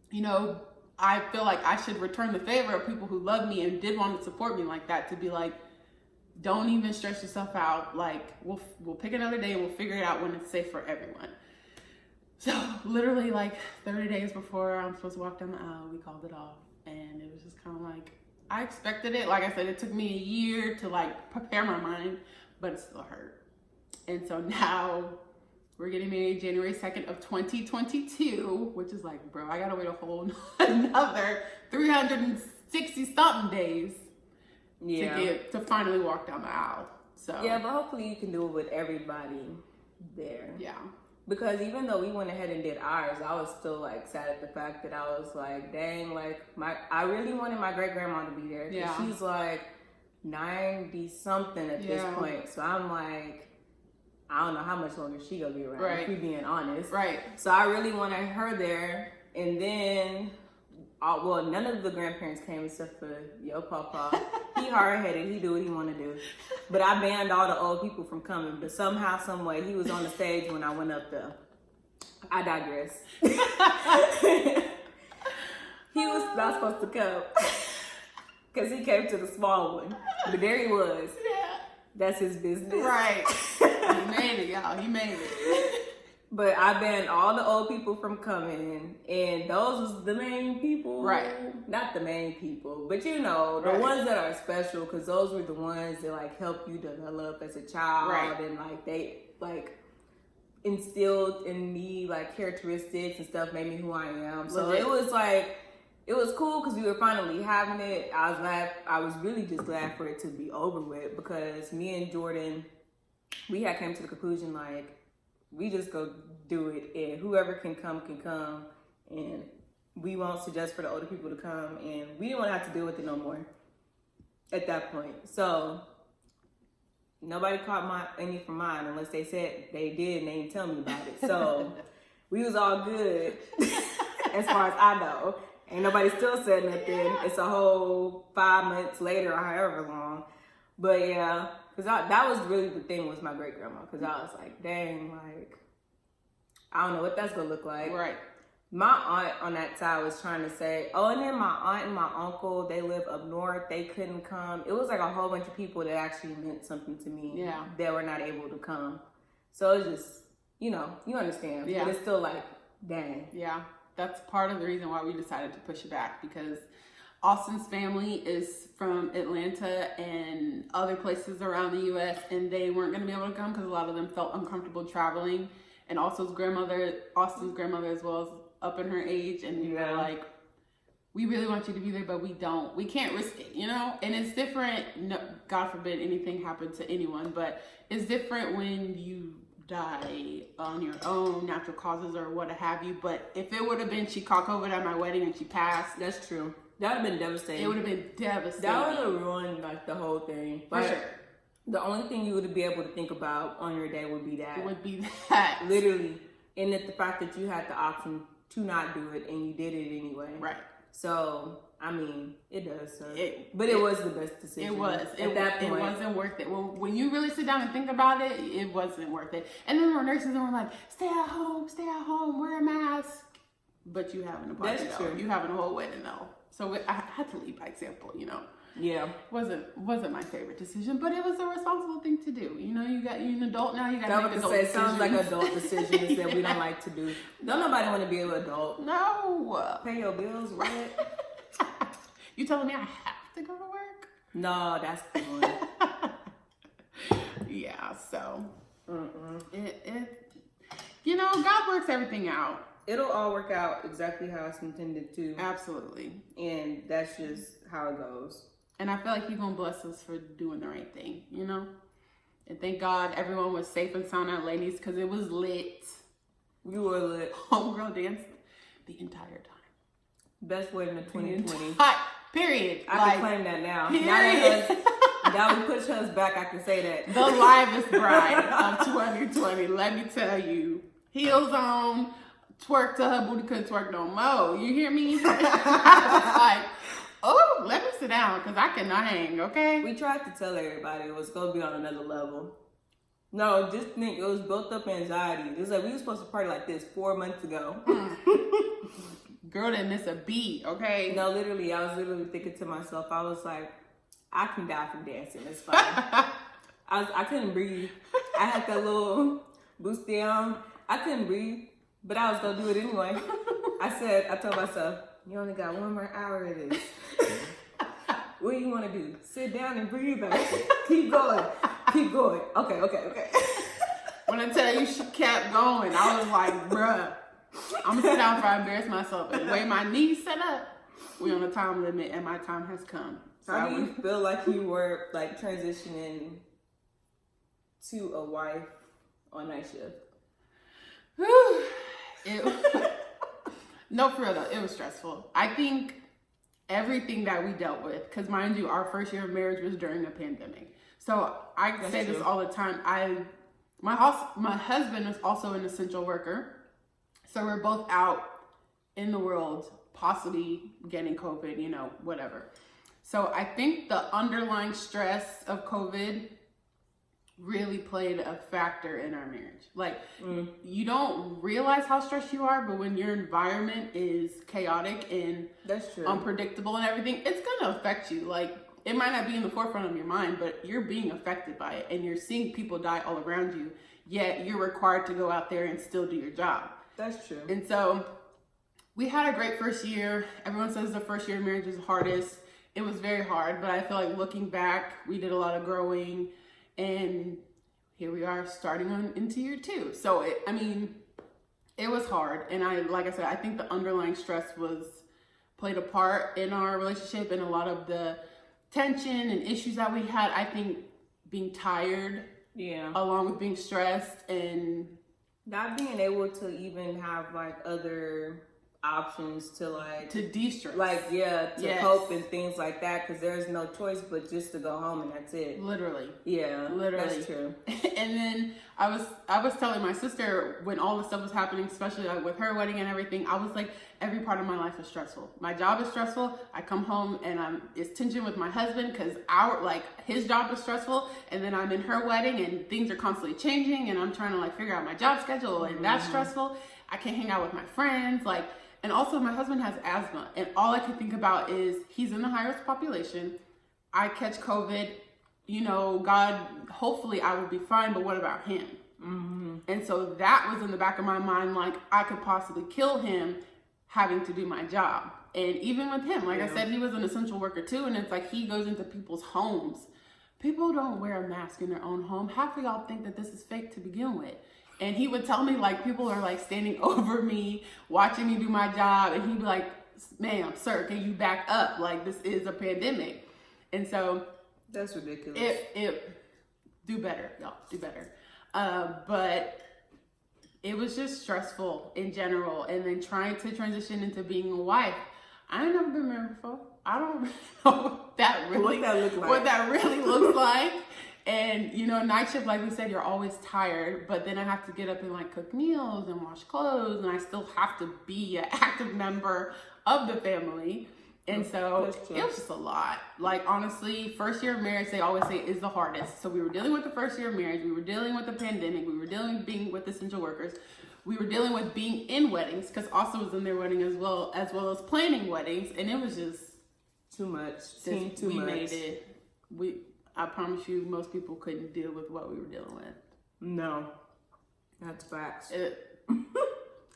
you know, I feel like I should return the favor of people who love me and did want to support me like that, to be like, don't even stress yourself out. Like, we'll pick another day and we'll figure it out when it's safe for everyone. So literally like 30 days before I'm supposed to walk down the aisle, we called it off. And it was just kind of like, I expected it. Like I said, it took me a year to like prepare my mind, but it still hurt. And so now we're getting married January 2nd of 2022, which is like, bro, I gotta wait a whole another 360 something days to finally walk down the aisle. So yeah, but hopefully you can do it with everybody there. Yeah. Because even though we went ahead and did ours, I was still like sad at the fact that I was like, dang, like I really wanted my great grandma to be there. Yeah. She's like 90 something at this point. So I'm like, I don't know how much longer she gonna be around, if we being honest. Right. So I really wanted her there. And then, well, none of the grandparents came except for your papa. He hard-headed, he do what he want to do. But I banned all the old people from coming. But somehow, some way, he was on the stage when I went up there. I digress. He was not supposed to come. Because he came to the small one. But there he was. Yeah. That's his business. Right. He made it, y'all. He made it. But I banned all the old people from coming, and those was the main people. Right. Not the main people, but you know, the ones that are special, because those were the ones that like help you develop as a child. Right. And like they like instilled in me like characteristics and stuff, made me who I am. So it was like, it was cool because we were finally having it. I was glad. I was really just glad for it to be over with, because me and Jordan, we had came to the conclusion like, we just go do it, and whoever can come can come. and we won't suggest for the older people to come, and we didn't want to have to deal with it no more at that point. So nobody caught any from mine unless they said they did and they didn't tell me about it. So we was all good as far as I know. Ain't nobody still said nothing. Yeah. It's a whole 5 months later or however long. But yeah, because that was really the thing with my great grandma. Because I was like, dang, like, I don't know what that's going to look like. Right. My aunt on that side was trying to say, oh, and then my aunt and my uncle, they live up north. They couldn't come. It was like a whole bunch of people that actually meant something to me. Yeah. That were not able to come. So it's just, you know, you understand. Yeah. But it's still like, dang. Yeah. That's part of the reason why we decided to push it back, because Austin's family is from Atlanta and other places around the U.S. and they weren't going to be able to come because a lot of them felt uncomfortable traveling. And also Austin's grandmother as well, is up in her age, and we were like, we really want you to be there, but we can't risk it, you know? And it's different, no, God forbid anything happened to anyone, but it's different when you die on your own, natural causes or what have you. But if it would have been she caught COVID at my wedding and she passed, that's true. That would have been devastating. It would have been devastating. That would have ruined like the whole thing. For sure. The only thing you would be able to think about on your day would be that. It would be that. Literally. And the fact that you had the option to not do it and you did it anyway. Right. So, I mean, it does suck. But it it was the best decision. It was. At that point. It wasn't worth it. Well, when you really sit down and think about it, it wasn't worth it. And then we're nurses and we're like, stay at home, wear a mask. But you having a party That's though. true. You having a whole wedding though. So I had to lead by example, you know. Yeah. Wasn't my favorite decision, but it was a responsible thing to do. You know, you're an adult now, you got to make adult decisions. Sounds like adult decisions that we don't like to do. Don't nobody want to be an adult. No. Pay your bills, rent. You telling me I have to go to work? No, that's the one. Yeah, so it you know, God works everything out. It'll all work out exactly how it's intended to. Absolutely. And that's just how it goes. And I feel like He's gonna bless us for doing the right thing, you know? And thank God everyone was safe and sound at Laney's, because it was lit. We were lit. Homegirl danced the entire time. Best wedding of 2020. Period. I can claim that now. Period. Now we push us back, I can say that. The livest bride of 2020, let me tell you. Heels on, twerk till her booty couldn't twerk no more. You hear me? I was like, oh, let me sit down because I cannot hang, okay? We tried to tell everybody it was going to be on another level. No, just think, it was built up anxiety. It was like we were supposed to party like this 4 months ago. Girl didn't miss a beat, okay? No, literally, I was literally thinking to myself, I was like, I can die from dancing, it's fine. I couldn't breathe. I had that little boost down. I couldn't breathe, but I was going to do it anyway. I told myself, you only got 1 more hour of this. What do you want to do? Sit down and breathe? Keep going. Keep going. Okay. When I tell you she kept going, I was like, bruh, I'm going to sit down before I embarrass myself. And the way my knees set up, we on a time limit and my time has come. So how do you feel like you were like transitioning to a wife on night shift? No, for real though, it was stressful. I think everything that we dealt with, because mind you, our first year of marriage was during a pandemic. So I say this all the time. My husband is also an essential worker. So we're both out in the world, possibly getting COVID, you know, whatever. So I think the underlying stress of COVID really played a factor in our marriage. Like, you don't realize how stressed you are, but when your environment is chaotic and that's true, unpredictable and everything, it's gonna affect you. Like, it might not be in the forefront of your mind, but you're being affected by it, and you're seeing people die all around you, yet you're required to go out there and still do your job. That's true. And so we had a great first year. Everyone says the first year of marriage is the hardest. It was very hard, but I feel like looking back, we did a lot of growing, and here we are starting on into year 2. So it was hard. And like I said, I think the underlying stress played a part in our relationship, and a lot of the tension and issues that we had. I think being tired, along with being stressed and not being able to even have like other options to de-stress, cope and things like that, because there's no choice but just to go home and that's it. Literally. That's true. And then I was telling my sister when all this stuff was happening, especially like with her wedding and everything, I was like, every part of my life is stressful. My job is stressful. I come home and it's tension with my husband because his job is stressful, and then I'm in her wedding and things are constantly changing and I'm trying to like figure out my job schedule, and that's stressful. I can't hang out with my friends, and also my husband has asthma, and all I can think about is he's in the high risk population. I catch COVID, God, hopefully I will be fine, but what about him? And so that was in the back of my mind, like I could possibly kill him having to do my job. And even with him, I said, he was an essential worker too, and it's like he goes into people's homes. People don't wear a mask in their own home. Half of y'all think that this is fake to begin with. And he would tell me like people are like standing over me, watching me do my job. And he'd be like, ma'am, sir, can you back up? Like, this is a pandemic. And so that's ridiculous. Do better, y'all, do better. But it was just stressful in general. And then trying to transition into being a wife. I ain't never been married before. I don't know what that really looks like. And, night shift, like we said, you're always tired, but then I have to get up and like cook meals and wash clothes, and I still have to be an active member of the family. And so it was just a lot. Like, honestly, first year of marriage, they always say is the hardest. So we were dealing with the first year of marriage. We were dealing with the pandemic. We were dealing with being with essential workers. We were dealing with being in weddings, because Austin was in their wedding as well as planning weddings. And it was just too much. We made it. I promise you, most people couldn't deal with what we were dealing with. No, that's facts.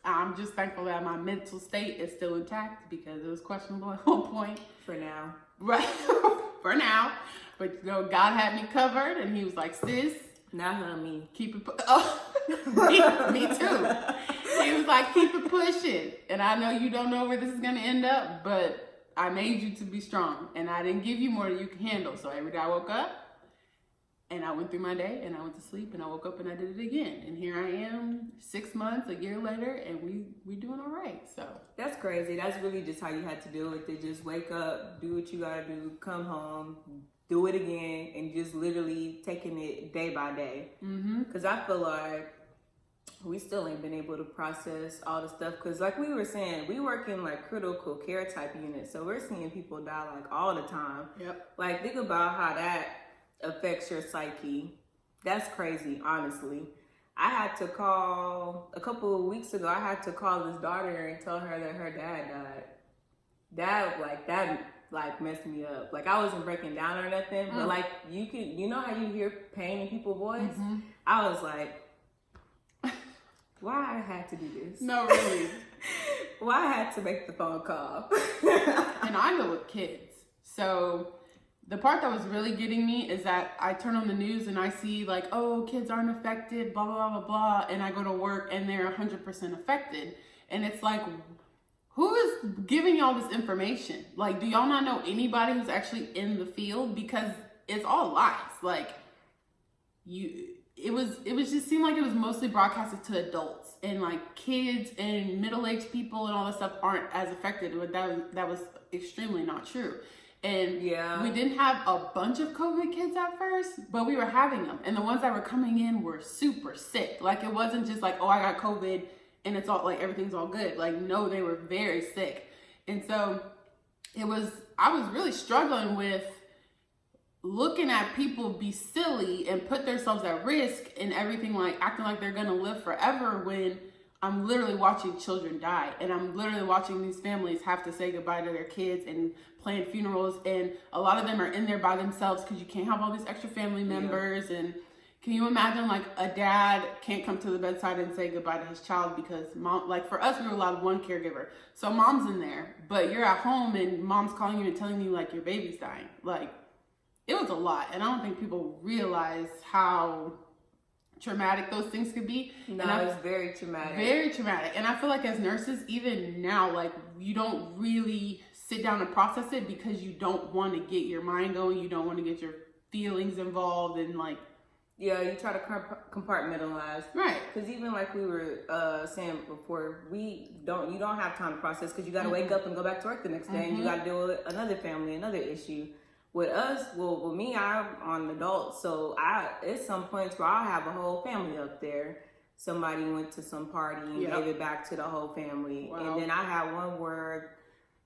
I'm just thankful that my mental state is still intact, because it was questionable at one point. For now. Right. For now. But, God had me covered, and he was like, sis. Not me. Keep it, me too. He was like, keep it pushing. And I know you don't know where this is going to end up, but I made you to be strong, and I didn't give you more than you can handle. So every day I woke up and I went through my day and I went to sleep and I woke up and I did it again. And here I am 6 months, a year later, and we doing all right. So that's crazy. That's really just how you had to deal with it. Just wake up, do what you gotta do, come home, do it again, and just literally taking it day by day. Because I feel like we still ain't been able to process all the stuff, because like we were saying, we work in like critical care type units, so we're seeing people die like all the time. Like, think about how that affects your psyche. That's crazy, honestly. I had to call a couple of weeks ago, I had to call his daughter and tell her that her dad died. That messed me up. Like, I wasn't breaking down or nothing, but like, you know how you hear pain in people's voice? I was like, why I had to do this? No, really. Why I had to make the phone call. And I live with kids. So the part that was really getting me is that I turn on the news and I see like, oh, kids aren't affected, blah, blah, blah, blah, blah. And I go to work and they're 100% affected. And it's like, who is giving y'all this information? Like, do y'all not know anybody who's actually in the field? Because it's all lies. Like, it was just seemed like it was mostly broadcasted to adults, and like kids and middle-aged people and all that stuff aren't as affected. But that was extremely not true. And we didn't have a bunch of COVID kids at first, but we were having them. And the ones that were coming in were super sick. Like, it wasn't just like, oh, I got COVID and it's all like, everything's all good. Like, no, they were very sick. And so I was really struggling with looking at people be silly and put themselves at risk and everything, like acting like they're gonna live forever, when I'm literally watching children die, and I'm literally watching these families have to say goodbye to their kids and plan funerals, and a lot of them are in there by themselves because you can't have all these extra family members. And can you imagine, like, a dad can't come to the bedside and say goodbye to his child because mom, like for us, we were allowed one caregiver, so mom's in there, but you're at home and mom's calling you and telling you like your baby's dying. Like, it was a lot, and I don't think people realize how traumatic those things could be. No, it's very traumatic. Very traumatic. And I feel like as nurses, even now, like, you don't really sit down and process it because you don't want to get your mind going. You don't want to get your feelings involved, and like, Yeah, you try to compartmentalize. Right. Because even like we were saying before, you don't have time to process because you got to wake up and go back to work the next day, and you got to deal with another family, another issue. With us, well, with me, I'm an adult, so at some points where I'll have a whole family up there. Somebody went to some party and gave it back to the whole family. Wow. And then I had one where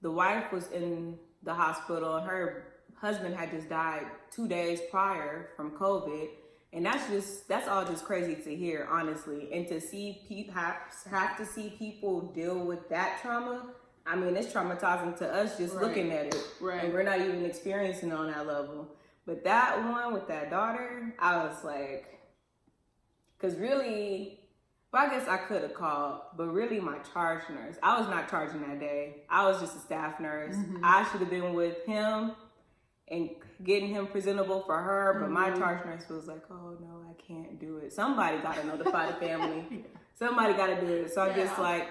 the wife was in the hospital and her husband had just died 2 days prior from COVID. And that's all just crazy to hear, honestly. And to see have to see people deal with that trauma, I mean, it's traumatizing to us just looking at it. Right. And we're not even experiencing it on that level. But that one with that daughter, I was like, because really, well, I guess I could have called, but really my charge nurse, I was not charging that day. I was just a staff nurse. I should have been with him and getting him presentable for her, but my charge nurse was like, oh no, I can't do it. Somebody got to notify the family. Somebody got to do it. So I'm just like,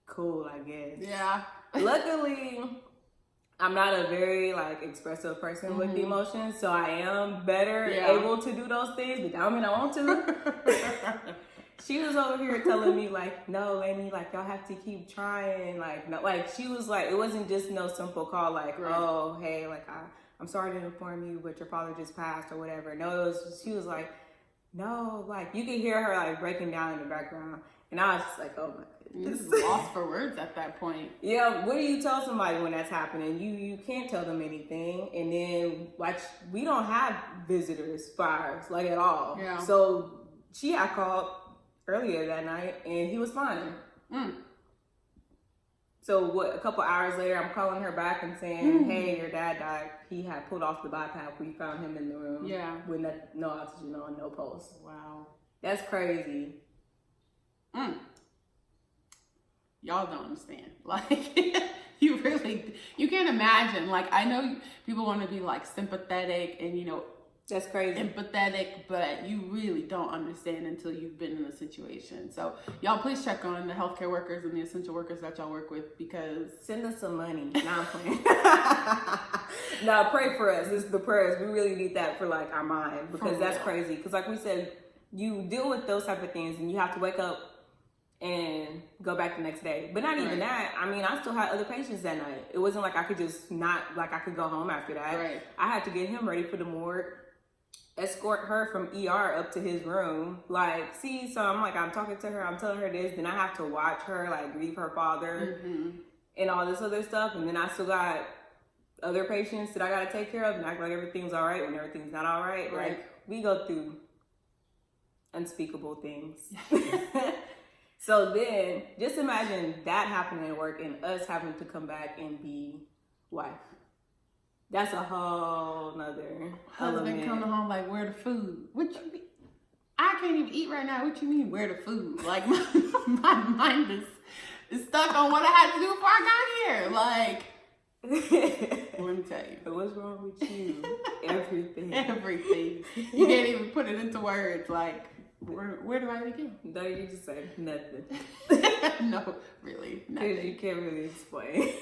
cool, I guess. Yeah. Luckily, I'm not a very like expressive person with emotions, so I am better able to do those things, but that don't mean I want to. She was over here telling me like, no, Laney, like y'all have to keep trying. Like, no, like she was like, it wasn't just no simple call like, oh, hey, like I'm sorry to inform you, but your father just passed or whatever. No, she was like, no, like you could hear her like breaking down in the background, and I was just like, oh my goodness. Lost for words at that point. Yeah, what do you tell somebody when that's happening? You can't tell them anything, and then like we don't have visitors, fires, like at all. Yeah. So she had called earlier that night, and he was fine. So a couple hours later, I'm calling her back and saying, hey, your dad died. He had pulled off the BiPAP. We found him in the room. Yeah. With no oxygen on, no pulse. Wow. That's crazy. Y'all don't understand. Like, you can't imagine. Like, I know people want to be like sympathetic and, that's crazy. Empathetic, but you really don't understand until you've been in a situation. So y'all please check on the healthcare workers and the essential workers that y'all work with, because send us some money. Nah, I'm playing. Nah, pray for us. It's the prayers. We really need that for like our mind, because that's crazy. Because like we said, you deal with those type of things and you have to wake up and go back the next day. But not even that. I mean, I still had other patients that night. It wasn't like I could just I could go home after that. Right. I had to get him ready for the morgue, escort her from ER up to his room. Like, so I'm talking to her, I'm telling her this, then I have to watch her like grieve her father and all this other stuff. And then I still got other patients that I got to take care of and act like everything's all right when everything's not all right. Like, we go through unspeakable things. So then, just imagine that happening at work and us having to come back and be wife. That's a whole nother husband element. Coming home like, where the food? What you mean? I can't even eat right now. What you mean, where the food? Like, my mind is stuck on what I had to do before I got here. Like, let me tell you. What's wrong with you? Everything. Everything. You can't even put it into words. Like, where do I begin? No, you just say nothing. No, really, nothing. Because you can't really explain.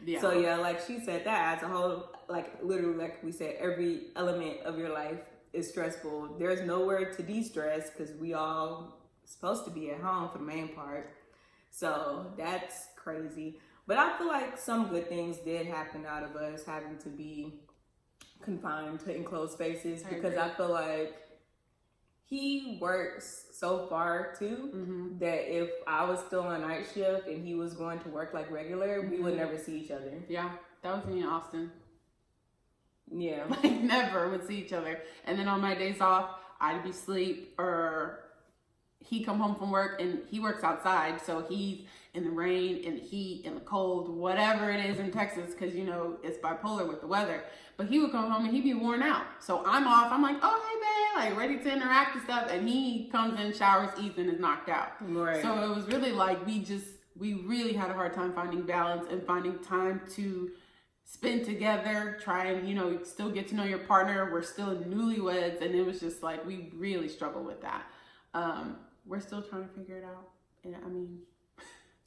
Yeah. So yeah, like she said, that adds a whole, like literally, like we said, every element of your life is stressful. There's nowhere to de-stress because we all supposed to be at home for the main part. So that's crazy. But I feel like some good things did happen out of us having to be confined to enclosed spaces, because I feel like he works so far too that if I was still on night shift and he was going to work like regular, we would never see each other. Yeah, that was me in Austin. Yeah. Like, never would see each other. And then on my days off, I'd be asleep, or he'd come home from work, and he works outside, so he's in the rain, in the heat, in the cold, whatever it is in Texas, because it's bipolar with the weather. But he would come home and he'd be worn out. So I'm off. I'm like, oh, hey, babe, like ready to interact and stuff. And he comes in, showers, eats, and is knocked out. Right. So it was really like we really had a hard time finding balance and finding time to spend together, try and, still get to know your partner. We're still newlyweds, and it was just like, we really struggled with that. We're still trying to figure it out. And I mean,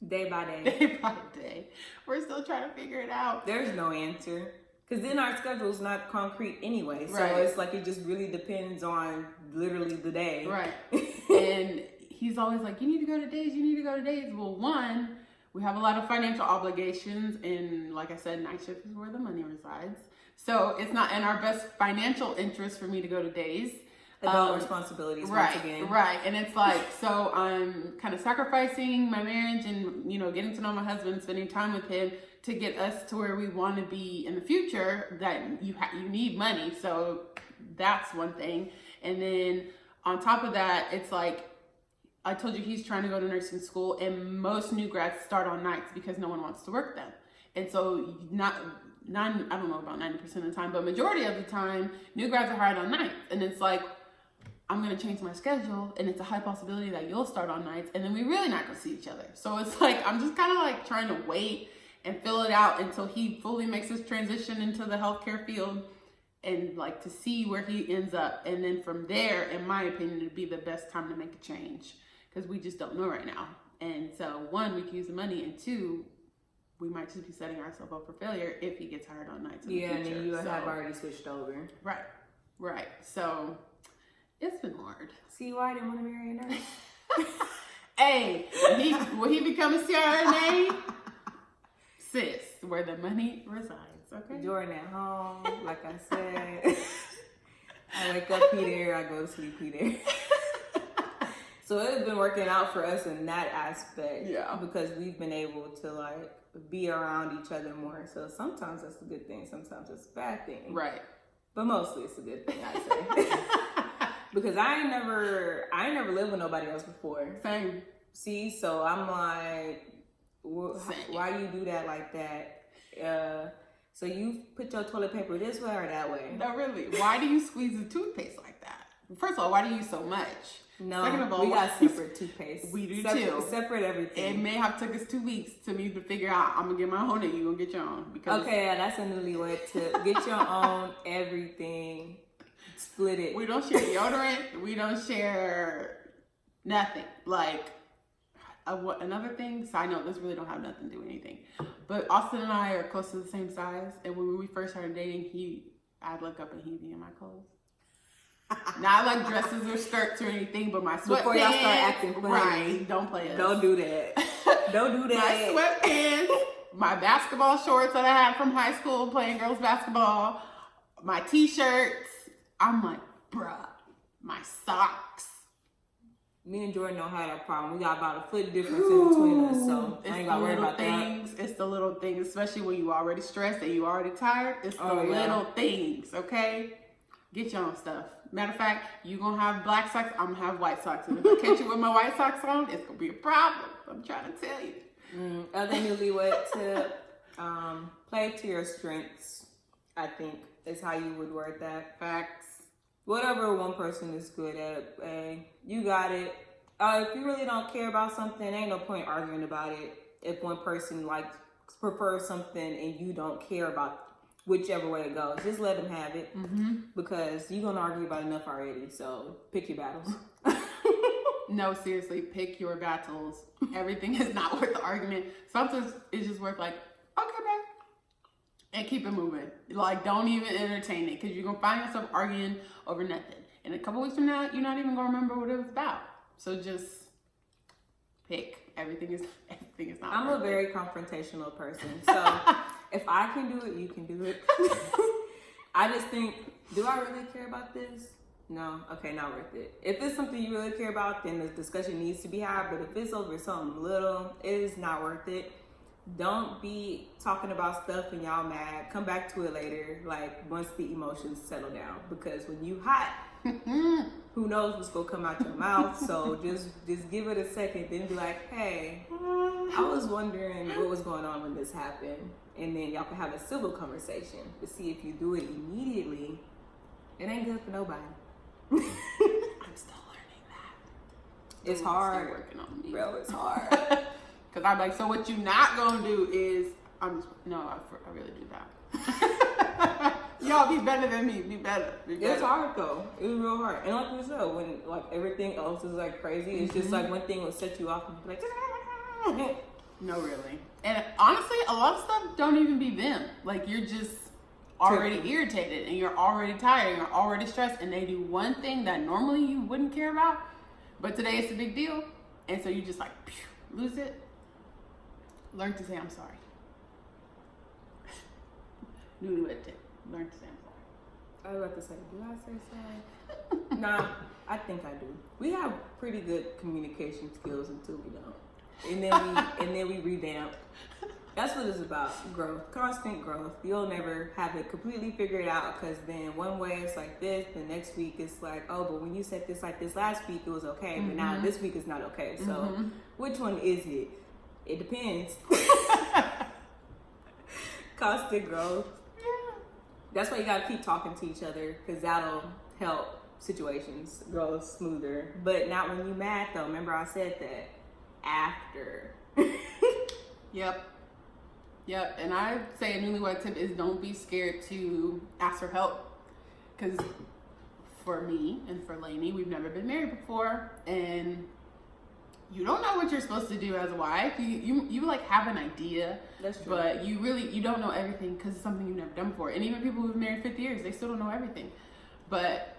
day by day. Day by day. We're still trying to figure it out. There's no answer. Because then our schedule is not concrete anyway. So Right. it's like it just really depends on literally the day. Right. And he's always like, you need to go to days, you need to go to days. Well, one, we have a lot of financial obligations, and like I said, night shift is where the money resides. So it's not in our best financial interest for me to go to days. Adult responsibilities, Right, once again. right. And it's like, so I'm kind of sacrificing my marriage and, you know, getting to know my husband, spending time with him to get us to where we want to be in the future, that you need money. So that's one thing. And then on top of that, it's like, I told you he's trying to go to nursing school, and most new grads start on nights because no one wants to work them. And so I don't know about 90% of the time, but majority of the time, new grads are hired on nights. And it's like, I'm going to change my schedule, and it's a high possibility that you'll start on nights, and then we really not going to see each other. So it's like, I'm just kind of like trying to wait and fill it out until he fully makes his transition into the healthcare field, and like to see where he ends up. And then from there, in my opinion, it'd be the best time to make a change, because we just don't know right now. And so one, we can use the money, and two, we might just be setting ourselves up for failure if he gets hired on nights in the future. And then you have already switched over. Right. So it's been hard. See why I didn't want to marry a nurse? Hey, will he become a CRNA? Sis, where the money resides, okay? Jordan at home, like I said. I wake up, he there, I go to sleep, he there. So it's been working out for us in that aspect. Yeah. Because we've been able to like be around each other more. So sometimes that's a good thing, sometimes it's a bad thing. Right. But mostly it's a good thing, I'd say. Because I ain't never lived with nobody else before. Same. See, so I'm like, why you do that like that? So you put your toilet paper this way or that way? No, really. Why do you squeeze the toothpaste like that? First of all, why do you use so much? No, second of all, we got separate toothpaste. We do separate, too. Separate everything. It may have took us 2 weeks to me to figure out, I'm gonna get my own and you gonna get your own. Because okay, that's a newlywed tip. Get your own everything. Split it. we don't share deodorant. We don't share nothing. Like, another thing, side note, this really don't have nothing to do with anything. But Austin and I are close to the same size. And when we first started dating, I'd look up and he'd be in my clothes. Not like dresses or skirts or anything, but my sweatpants. Before y'all start acting funny. Right, don't play us. Don't do that. Don't do that. My sweatpants, my basketball shorts that I had from high school playing girls basketball, my t-shirts. I'm like, bruh, my socks. Me and Jordan don't have that problem. We got about a foot difference in between us, so I ain't gotta worry about things. It's the little things, especially when you already stressed and you already tired. It's the little things, okay? Get your own stuff. Matter of fact, you gonna have black socks, I'm gonna have white socks. And if I catch you with my white socks on, it's gonna be a problem. I'm trying to tell you. Other newlywed tip, play to your strengths, I think, is how you would word that. Facts. Whatever one person is good at, you got it. If you really don't care about something, ain't no point arguing about it. If one person like prefers something and you don't care about whichever way it goes, just let them have it. Because you're gonna argue about enough already. So pick your battles. No, seriously, pick your battles. Everything is not worth the argument. Sometimes it's just worth like, okay, babe. And keep it moving. Like, don't even entertain it, because you're going to find yourself arguing over nothing. And a couple weeks from now, you're not even going to remember what it was about. So just pick. Everything is not I'm a very confrontational person. So if I can do it, you can do it. I just think, do I really care about this? No. Okay, not worth it. If it's something you really care about, then the discussion needs to be had. But if it's over something little, it is not worth it. Don't be talking about stuff and y'all mad. Come back to it later, like once the emotions settle down. Because when you hot, who knows what's gonna come out your mouth? So just give it a second, then be like, hey, I was wondering what was going on when this happened. And then y'all can have a civil conversation to see if you do it immediately. It ain't good for nobody. I'm still learning that. It's hard. Still working on me. Bro, it's hard. Because I'm like, so what you not gonna do is, I really do that. Y'all be better than me. Be better. It's hard though. It's real hard. And like you said, when like everything else is like crazy, it's just like one thing will set you off and be like, no, really. And honestly, a lot of stuff don't even be them. Like, you're just already irritated and you're already tired and you're already stressed, and they do one thing that normally you wouldn't care about, but today it's a big deal, and so you just like lose it. Learn to say I'm sorry. Newlywed tip. Learn to say I'm sorry. I was about to say, do I say sorry? Nah, I think I do. We have pretty good communication skills until we don't, and then we revamp. That's what it's about. Growth, constant growth. You'll never have it completely figured out, because then one way it's like this, the next week it's like, oh, but when you said this like this last week, it was okay, but now this week is not okay. So which one is it? It depends. Constant growth. Yeah. That's why you gotta keep talking to each other, because that'll help situations go smoother. But not when you mad though. Remember I said that after. Yep, and I say a newlywed tip is don't be scared to ask for help, because for me and for Laney, we've never been married before, and you don't know what you're supposed to do as a wife. You like have an idea, That's true. but you don't know everything because it's something you've never done before. And even people who've married 50 years, they still don't know everything. But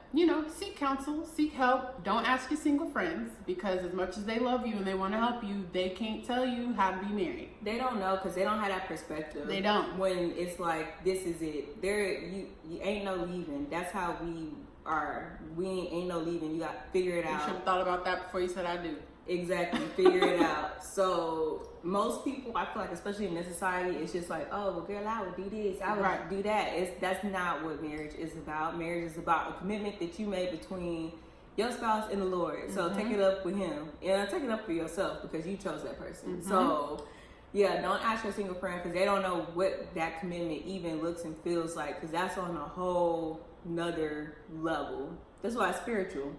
seek counsel, seek help. Don't ask your single friends, because as much as they love you and they want to help you, they can't tell you how to be married. They don't know, because they don't have that perspective. They don't. When it's like, this is it. You ain't no leaving. That's how we are. We ain't no leaving. You got to figure it You out. should have thought about that before you said I do. Exactly. Figure it out. So most people, I feel like, especially in this society, it's just like, oh, well, girl, I would do this, I would do that. That's not what marriage is about. Marriage is about a commitment that you made between your spouse and the Lord. So take it up with him, and take it up for yourself, because you chose that person. So yeah, don't ask your single friend, because they don't know what that commitment even looks and feels like, because that's on a whole nother level. That's why it's spiritual.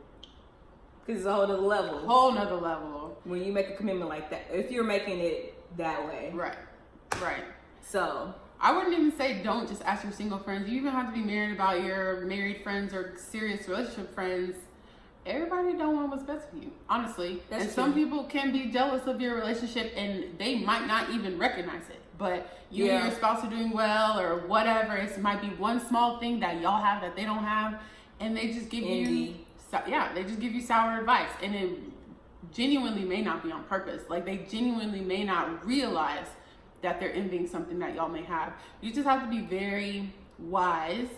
Because it's a whole nother level. Whole nother level. When you make a commitment like that, if you're making it that way. Right. So I wouldn't even say don't just ask your single friends. You even have to be married about your married friends or serious relationship friends. Everybody don't want what's best for you, honestly. That's and true. some people can be jealous of your relationship and they might not even recognize it. But you and your spouse are doing well or whatever. It might be one small thing that y'all have that they don't have, and they just give you they just give you sour advice, and it genuinely may not be on purpose. Like, they genuinely may not realize that they're envying something that y'all may have. You just have to be very wise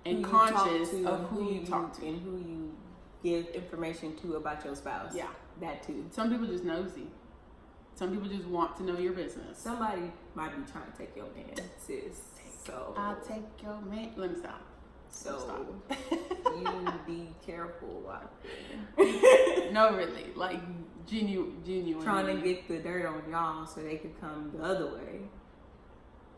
and conscious of who you talk to and who you give information to about your spouse. Yeah, that too. Some people just nosy. Some people just want to know your business. Somebody might be trying to take your man, sis. So I'll take your man. Let me stop. So you be careful out there. No, really, like genuine. Trying to get the dirt on y'all so they could come the other way.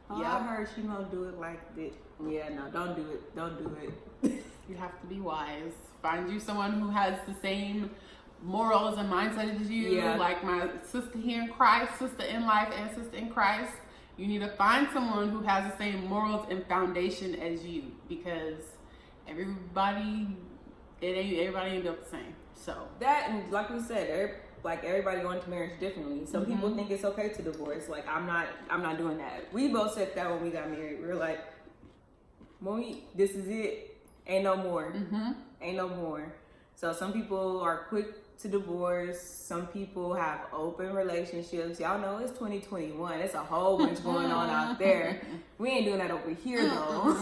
Oh, I heard she gonna do it like this. Yeah, no, don't do it. Don't do it. You have to be wise. Find you someone who has the same morals and mindset as you. Yeah. Like my sister here in Christ, sister in life, and sister in Christ. You need to find someone who has the same morals and foundation as you, because everybody ain't built the same. So that, and like we said, everybody going to marriage differently. Some people think it's okay to divorce. Like, I'm not doing that. We both said that when we got married. We were like, this is it. Ain't no more. Ain't no more. So some people are quick to divorce. Some people have open relationships. Y'all know it's 2021. It's a whole bunch going on out there. We ain't doing that over here though.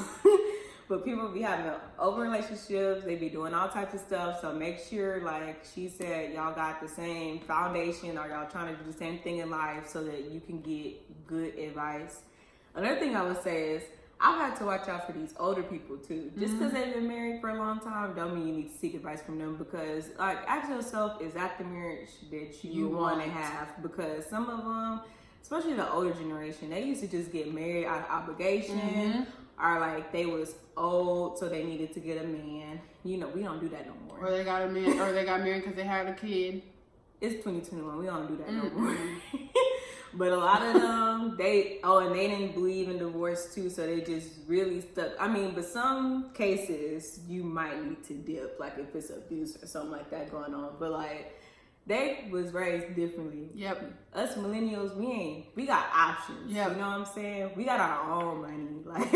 But people be having open relationships. They be doing all types of stuff. So make sure, like she said, y'all got the same foundation, or y'all trying to do the same thing in life so that you can get good advice. Another thing I would say is, I've had to watch out for these older people too. Just because they've been married for a long time don't mean you need to seek advice from them, because like, ask yourself, is that the marriage that you want to have? Because some of them, especially the older generation, they used to just get married out of obligation, or like they was old so they needed to get a man. We don't do that no more. Or they got a man, or they got married because they had a kid. It's 2021. We don't do that no more. But a lot of them, they didn't believe in divorce too, so they just really stuck. I mean, but some cases you might need to dip, like if it's abuse or something like that going on. But like, they was raised differently. Yep. Us millennials, we got options. Yep. You know what I'm saying? We got our own money. Like,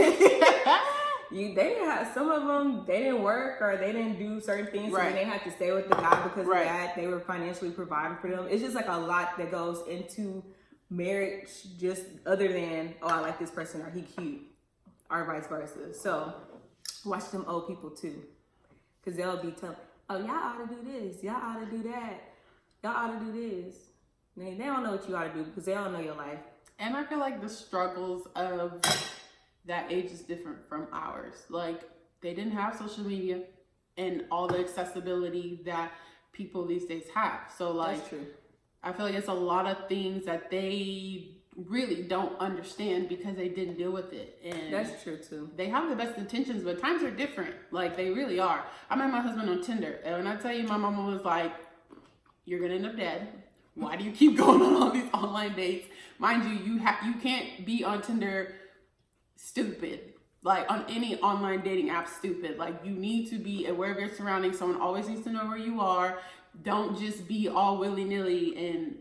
They didn't have, some of them, they didn't work or they didn't do certain things, so Right. then they had to stay with the guy because Right. of that. They were financially providing for them. It's just like a lot that goes into marriage, just other than, oh, I like this person or he cute, or vice versa. So watch them old people too, because they'll be telling, oh, y'all ought to do this, y'all ought to do that, y'all ought to do this. They don't know what you ought to do because they don't know your life. And I feel like the struggles of that age is different from ours. Like, they didn't have social media and all the accessibility that people these days have. So, like, That's true. I feel like it's a lot of things that they really don't understand because they didn't deal with it. And That's true too. they have the best intentions, but times are different. Like, they really are. I met my husband on Tinder, and when I tell you, my mama was like, you're gonna end up dead. Why do you keep going on all these online dates? Mind you, you can't be on Tinder stupid. Like, on any online dating app stupid. Like, you need to be aware of your surroundings. Someone always needs to know where you are. Don't just be all willy-nilly, and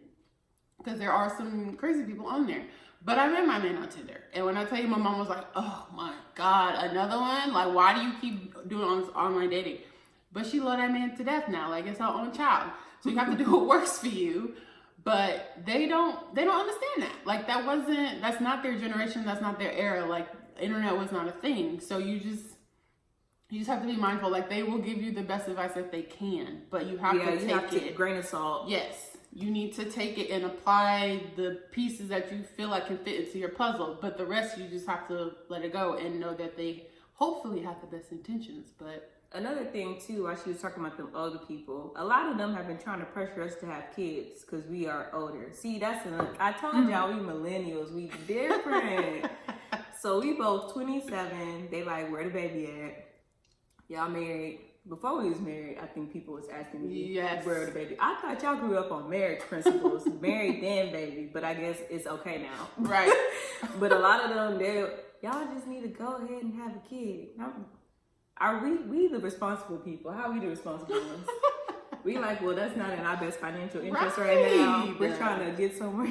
because there are some crazy people on there. But I met my man on Tinder, and when I tell you, my mom was like, oh my God, another one? Like, why do you keep doing all this online dating? But she loved that man to death now. Like, it's her own child. So you have to do what works for you. But they don't understand that. Like, that's not their generation, that's not their era. Like, internet was not a thing. So you just have to be mindful. Like, they will give you the best advice that they can, but you have to take it. Grain of salt. Yes. You need to take it and apply the pieces that you feel like can fit into your puzzle. But the rest, you just have to let it go and know that they hopefully have the best intentions. But another thing too, while she was talking about them older people, a lot of them have been trying to pressure us to have kids because we are older. See, I told y'all we millennials, we different. So we both 27. They like, where the baby at? Y'all married. Before we was married, I think people was asking me, yes, where the baby? I thought y'all grew up on marriage principles, married then baby, but I guess it's okay now. Right. But a lot of them, y'all just need to go ahead and have a kid. Are we the responsible people? How are we the responsible ones? We like, well, that's not in our best financial interest right now. We're trying to get somewhere.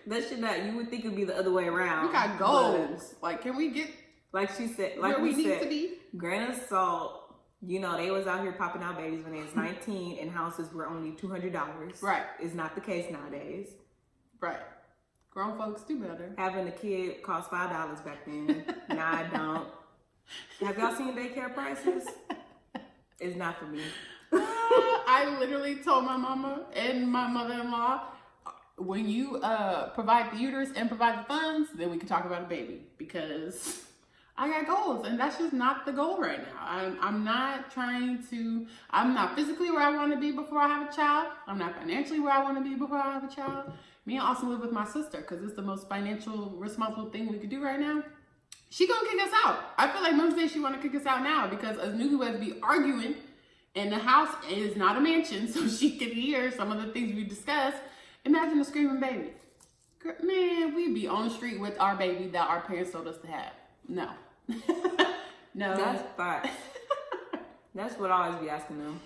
That should not, you would think it'd be the other way around. We got goals. Like, can we get, like she said, like we need to be? Grain of salt, you know, they was out here popping out babies when they was 19 and houses were only $200. Right. It's not the case nowadays. Right. Grown folks do better. Having a kid cost $5 back then. Nah, I don't. Have y'all seen daycare prices? It's not for me. I literally told my mama and my mother-in-law, when you provide the uterus and provide the funds, then we can talk about a baby, because I got goals, and that's just not the goal right now. I'm not physically where I want to be before I have a child. I'm not financially where I want to be before I have a child. Me and Austin live with my sister because it's the most financial responsible thing we could do right now. She gonna kick us out. I feel like Mom's Day she wanna kick us out now because us newlyweds be arguing, and the house is not a mansion, so she can hear some of the things we discuss. Imagine a screaming baby. Man, we'd be on the street with our baby that our parents told us to have. No. No. That's facts. That's what I always be asking them.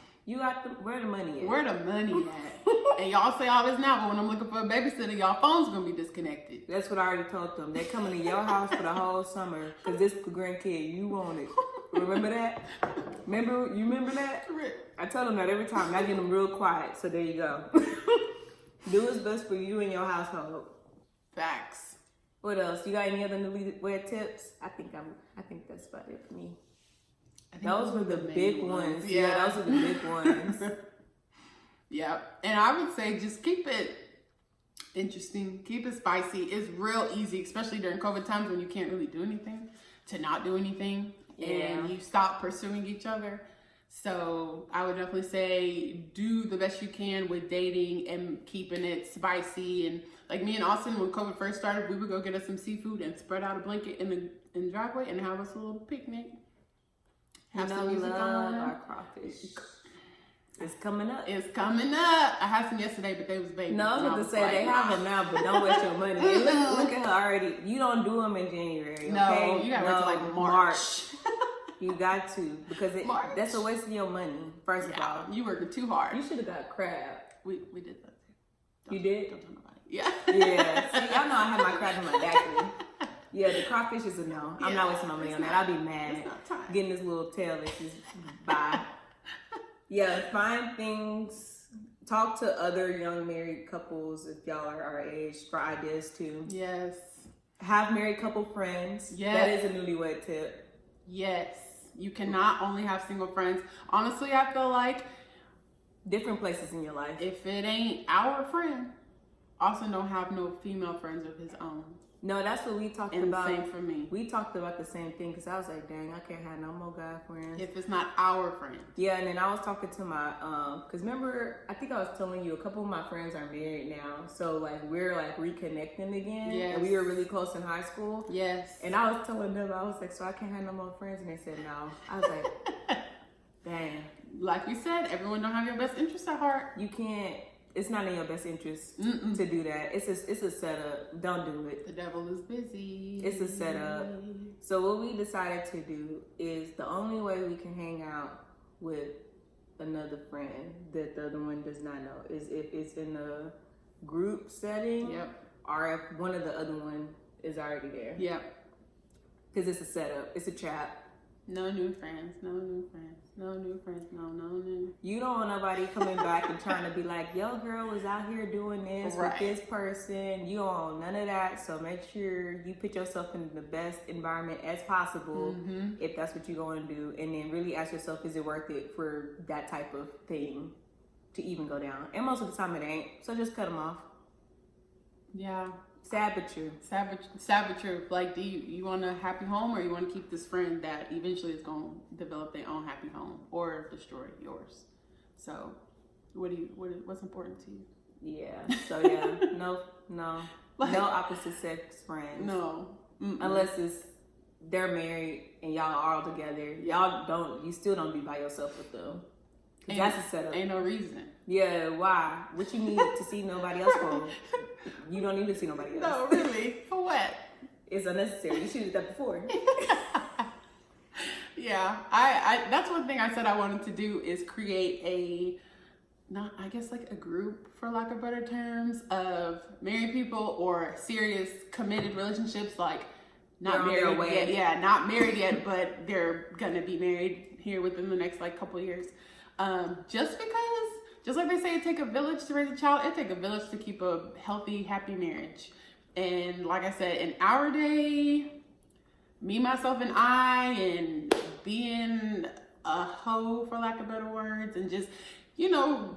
Where the money at? Where the money at? And y'all say all this now, but when I'm looking for a babysitter, y'all phone's gonna be disconnected. That's what I already told them. They're coming to your house for the whole summer because this the grandkid. You want it. Remember that? You remember that? I tell them that every time. I get them real quiet. So there you go. Do what's best for you and your household. Facts. What else? You got any other newlywed tips? I think that's about it for me. Those were the big ones. Yeah, those were the big ones. Yeah. And I would say just keep it interesting, keep it spicy. It's real easy, especially during COVID times when you can't really do anything, to not do anything. Yeah. And you stop pursuing each other. So I would definitely say do the best you can with dating and keeping it spicy. And like me and Austin, when COVID first started, we would go get us some seafood and spread out a blanket in the driveway and have us a little picnic. Have some music on. Our crawfish. It's coming up. It's coming up. I had some yesterday, but they was baby. No, I was about to say, they have them now, but don't waste your money. Look at her already. You don't do them in January, no, okay? You got to wait till like March. You got to, because that's a waste of your money, first of all. You working too hard. You should have got crab. We did that too. You did? Don't tell nobody. Yeah. Yeah. See, y'all know I have my crab in my daiquiri. Yeah, the crawfish is a no. I'm not wasting my money on that. I'll be mad. It's not time. Getting this little tail that's just bye. Yeah, find things. Talk to other young married couples if y'all are our age for ideas too. Yes. Have married couple friends. Yes. That is a newlywed tip. Yes. You cannot only have single friends. Honestly, I feel like Different places in your life. if it ain't our friend, Austin don't have no female friends of his own. No, that's what we talked And about. same for me. We talked about the same thing because I was like, dang, I can't have no more guy friends. If it's not our friend. Yeah, and then I was talking to my, because remember, I think I was telling you a couple of my friends are married now. So, like, we're, like, reconnecting again. Yes. And we were really close in high school. Yes. And I was telling them, I was like, so I can't have no more friends? And they said, no. I was like, dang. Like we said, everyone don't have your best interest at heart. You can't, it's not in your best interest to do that. It's a setup. Don't do it. The devil is busy. It's a setup. So what we decided to do is the only way we can hang out with another friend that the other one does not know is if it's in a group setting. Yep. Or if one of the other one is already there. Yep. Because it's a setup. It's a trap. No new friends. No new friends. No new friends. No new. You don't want nobody coming back and trying to be like, yo, girl was out here doing this Right. with this person. You don't want none of that. So make sure you put yourself in the best environment as possible if that's what you're going to do. And then really ask yourself, is it worth it for that type of thing to even go down? And most of the time it ain't. So just cut them off. Yeah. Sad but true. Sad but true. Like, do you want a happy home, or you want to keep this friend that eventually is going to develop their own happy home or destroy yours? So, what's important to you? Yeah. So yeah, no, Like- no opposite sex friends. No. Unless they're married and y'all are all together. You still don't be by yourself with them. 'Cause that's a setup. Ain't no reason. Yeah, why? What you need to see nobody else for? You don't need to see nobody else. No, really. For what? It's unnecessary. You should have done that before. Yeah, I that's one thing I said I wanted to do is create a group, for lack of better terms, of married people or serious committed relationships, like not They're on their married way. yet. Yeah, not married yet, but they're gonna be married here within the next couple years. Just because, just like they say, it take a village to raise a child, it take a village to keep a healthy, happy marriage. And like I said, in our day, me, myself, and I, and being a hoe, for lack of better words, and just,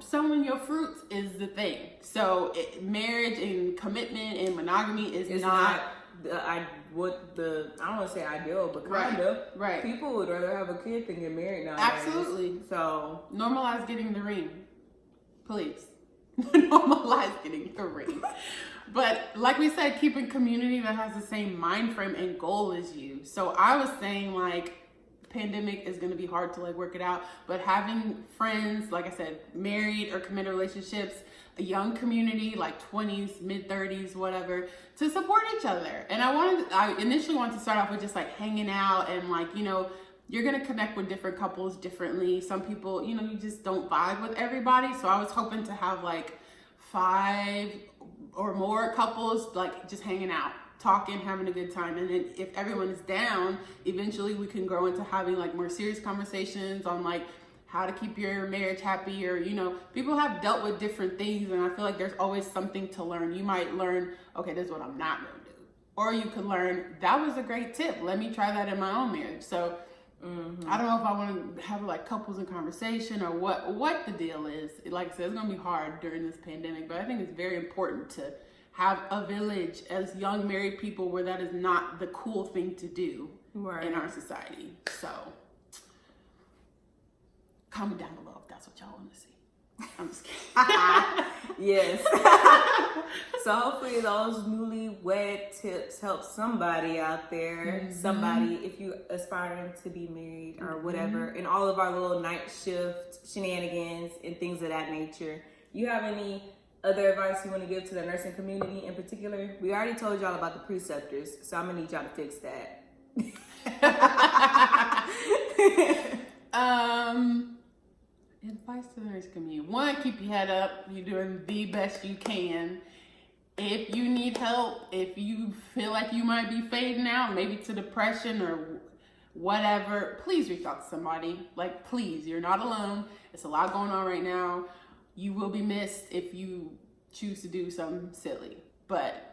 sowing your fruits is the thing. So marriage and commitment and monogamy is not I don't want to say ideal, but Right, kind of. right. People would rather have a kid than get married nowadays. Absolutely. So normalize getting the ring, please. Normalize getting the ring. But like we said, keep a community that has the same mind frame and goal as you. So I was saying, pandemic is going to be hard to work it out, but having friends, like I said, married or committed relationships, a young community, 20s, mid 30s, whatever, to support each other. And I initially wanted to start off with just hanging out and you're going to connect with different couples differently. Some people, you just don't vibe with everybody. So I was hoping to have 5 or more couples just hanging out, talking, having a good time. And then if everyone is down, eventually we can grow into having more serious conversations on how to keep your marriage happy, or people have dealt with different things, and I feel like there's always something to learn. You might learn, okay, this is what I'm not gonna do, or you could learn, that was a great tip, let me try that in my own marriage. So I don't know if I want to have couples in conversation or what the deal is. Like I said, it's gonna be hard during this pandemic, but I think it's very important to have a village as young married people where that is not the cool thing to do in our society. So comment down below if that's what y'all want to see. I'm just kidding. Yes. So hopefully those newlywed tips help somebody out there. Somebody, if you aspiring to be married or whatever, and all of our little night shift shenanigans and things of that nature. You have any other advice you want to give to the nursing community in particular? We already told y'all about the preceptors, so I'm gonna need y'all to fix that. Advice to the nursing community. 1, keep your head up. You're doing the best you can. if you need help, if you feel like you might be fading out, maybe to depression or whatever, please reach out to somebody. Like, please, you're not alone. It's a lot going on right now. You will be missed if you choose to do something silly, but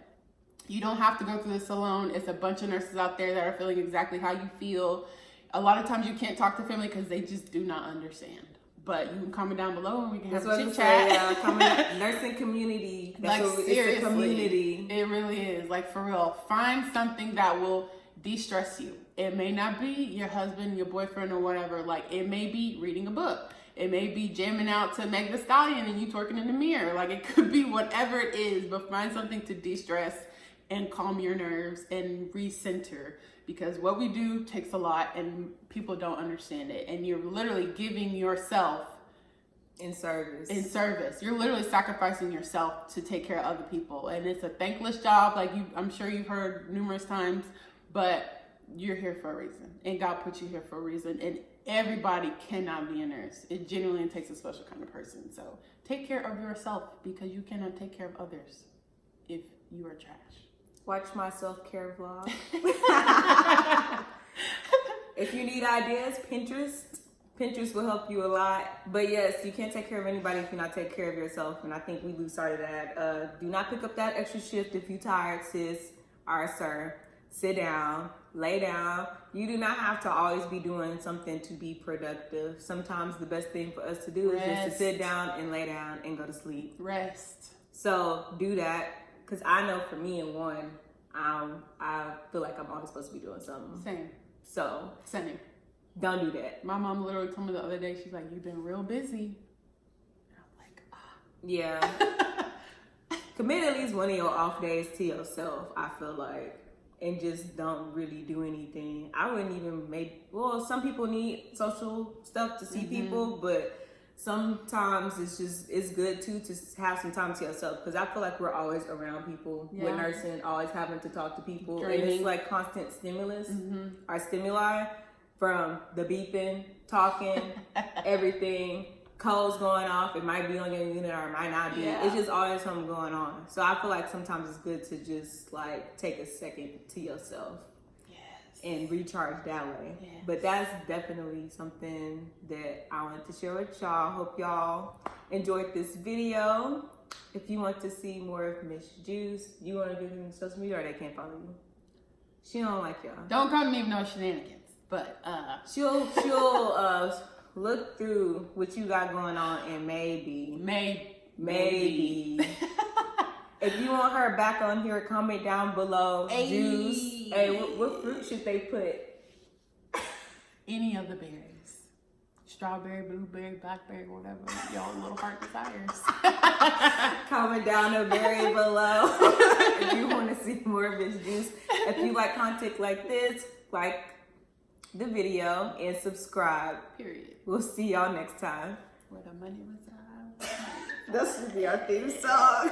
you don't have to go through this alone. It's a bunch of nurses out there that are feeling exactly how you feel. A lot of times you can't talk to family because they just do not understand. But you can comment down below and we can have a chit chat. Nursing community. Like, seriously, it's a community. It really is. Like, for real. Find something that will de-stress you. It may not be your husband, your boyfriend, or whatever. Like, it may be reading a book. It may be jamming out to Meg Thee Stallion and you twerking in the mirror. Like, it could be whatever it is, but find something to de-stress and calm your nerves and recenter, because what we do takes a lot and people don't understand it. And you're literally giving yourself in service. You're literally sacrificing yourself to take care of other people. And it's a thankless job, like I'm sure you've heard numerous times, but you're here for a reason. And God put you here for a reason. And everybody cannot be a nurse. It genuinely takes a special kind of person. So take care of yourself, because you cannot take care of others if you are trash. Watch my self-care vlog. If you need ideas, Pinterest will help you a lot. But yes, you can't take care of anybody if you not take care of yourself. And I think we lose sight of that. Do not pick up that extra shift if you're tired, sis or sir. Sit down, lay down. You do not have to always be doing something to be productive. Sometimes the best thing for us to do is just to sit down and lay down and go to sleep. Rest. So do that. Because I know for me and one, I feel like I'm always supposed to be doing something. Same. So Same. Don't do that. My mom literally told me the other day, she's like, you've been real busy. And I'm like, ah. Yeah. Commit at least one of your off days to yourself, I feel like. And just don't really do anything. I wouldn't even some people need social stuff to see people, but sometimes it's good too to have some time to yourself, because I feel like we're always around people with nursing, always having to talk to people. And it's like constant stimulus or stimuli from the beeping, talking, everything. Codes going off. It might be on your unit or it might not be. It's just always something going on. So I feel like sometimes it's good to just like take a second to yourself. And recharge that way. But that's definitely something that I wanted to share with y'all. Hope y'all enjoyed this video. If you want to see more of Miss Juice, you want to give them social media, or they can't follow you? She don't like y'all. Don't come to me with no shenanigans. But she'll look through what you got going on and maybe. If you want her back on here, comment down below. Juice. Hey, what fruit should they put? Any of the berries. Strawberry, blueberry, blackberry, whatever y'all little heart desires. Comment down the berry below if you want to see more of this juice. If you like content like this, like the video and subscribe. Period. We'll see y'all next time. Where the money resides. This should be our theme song.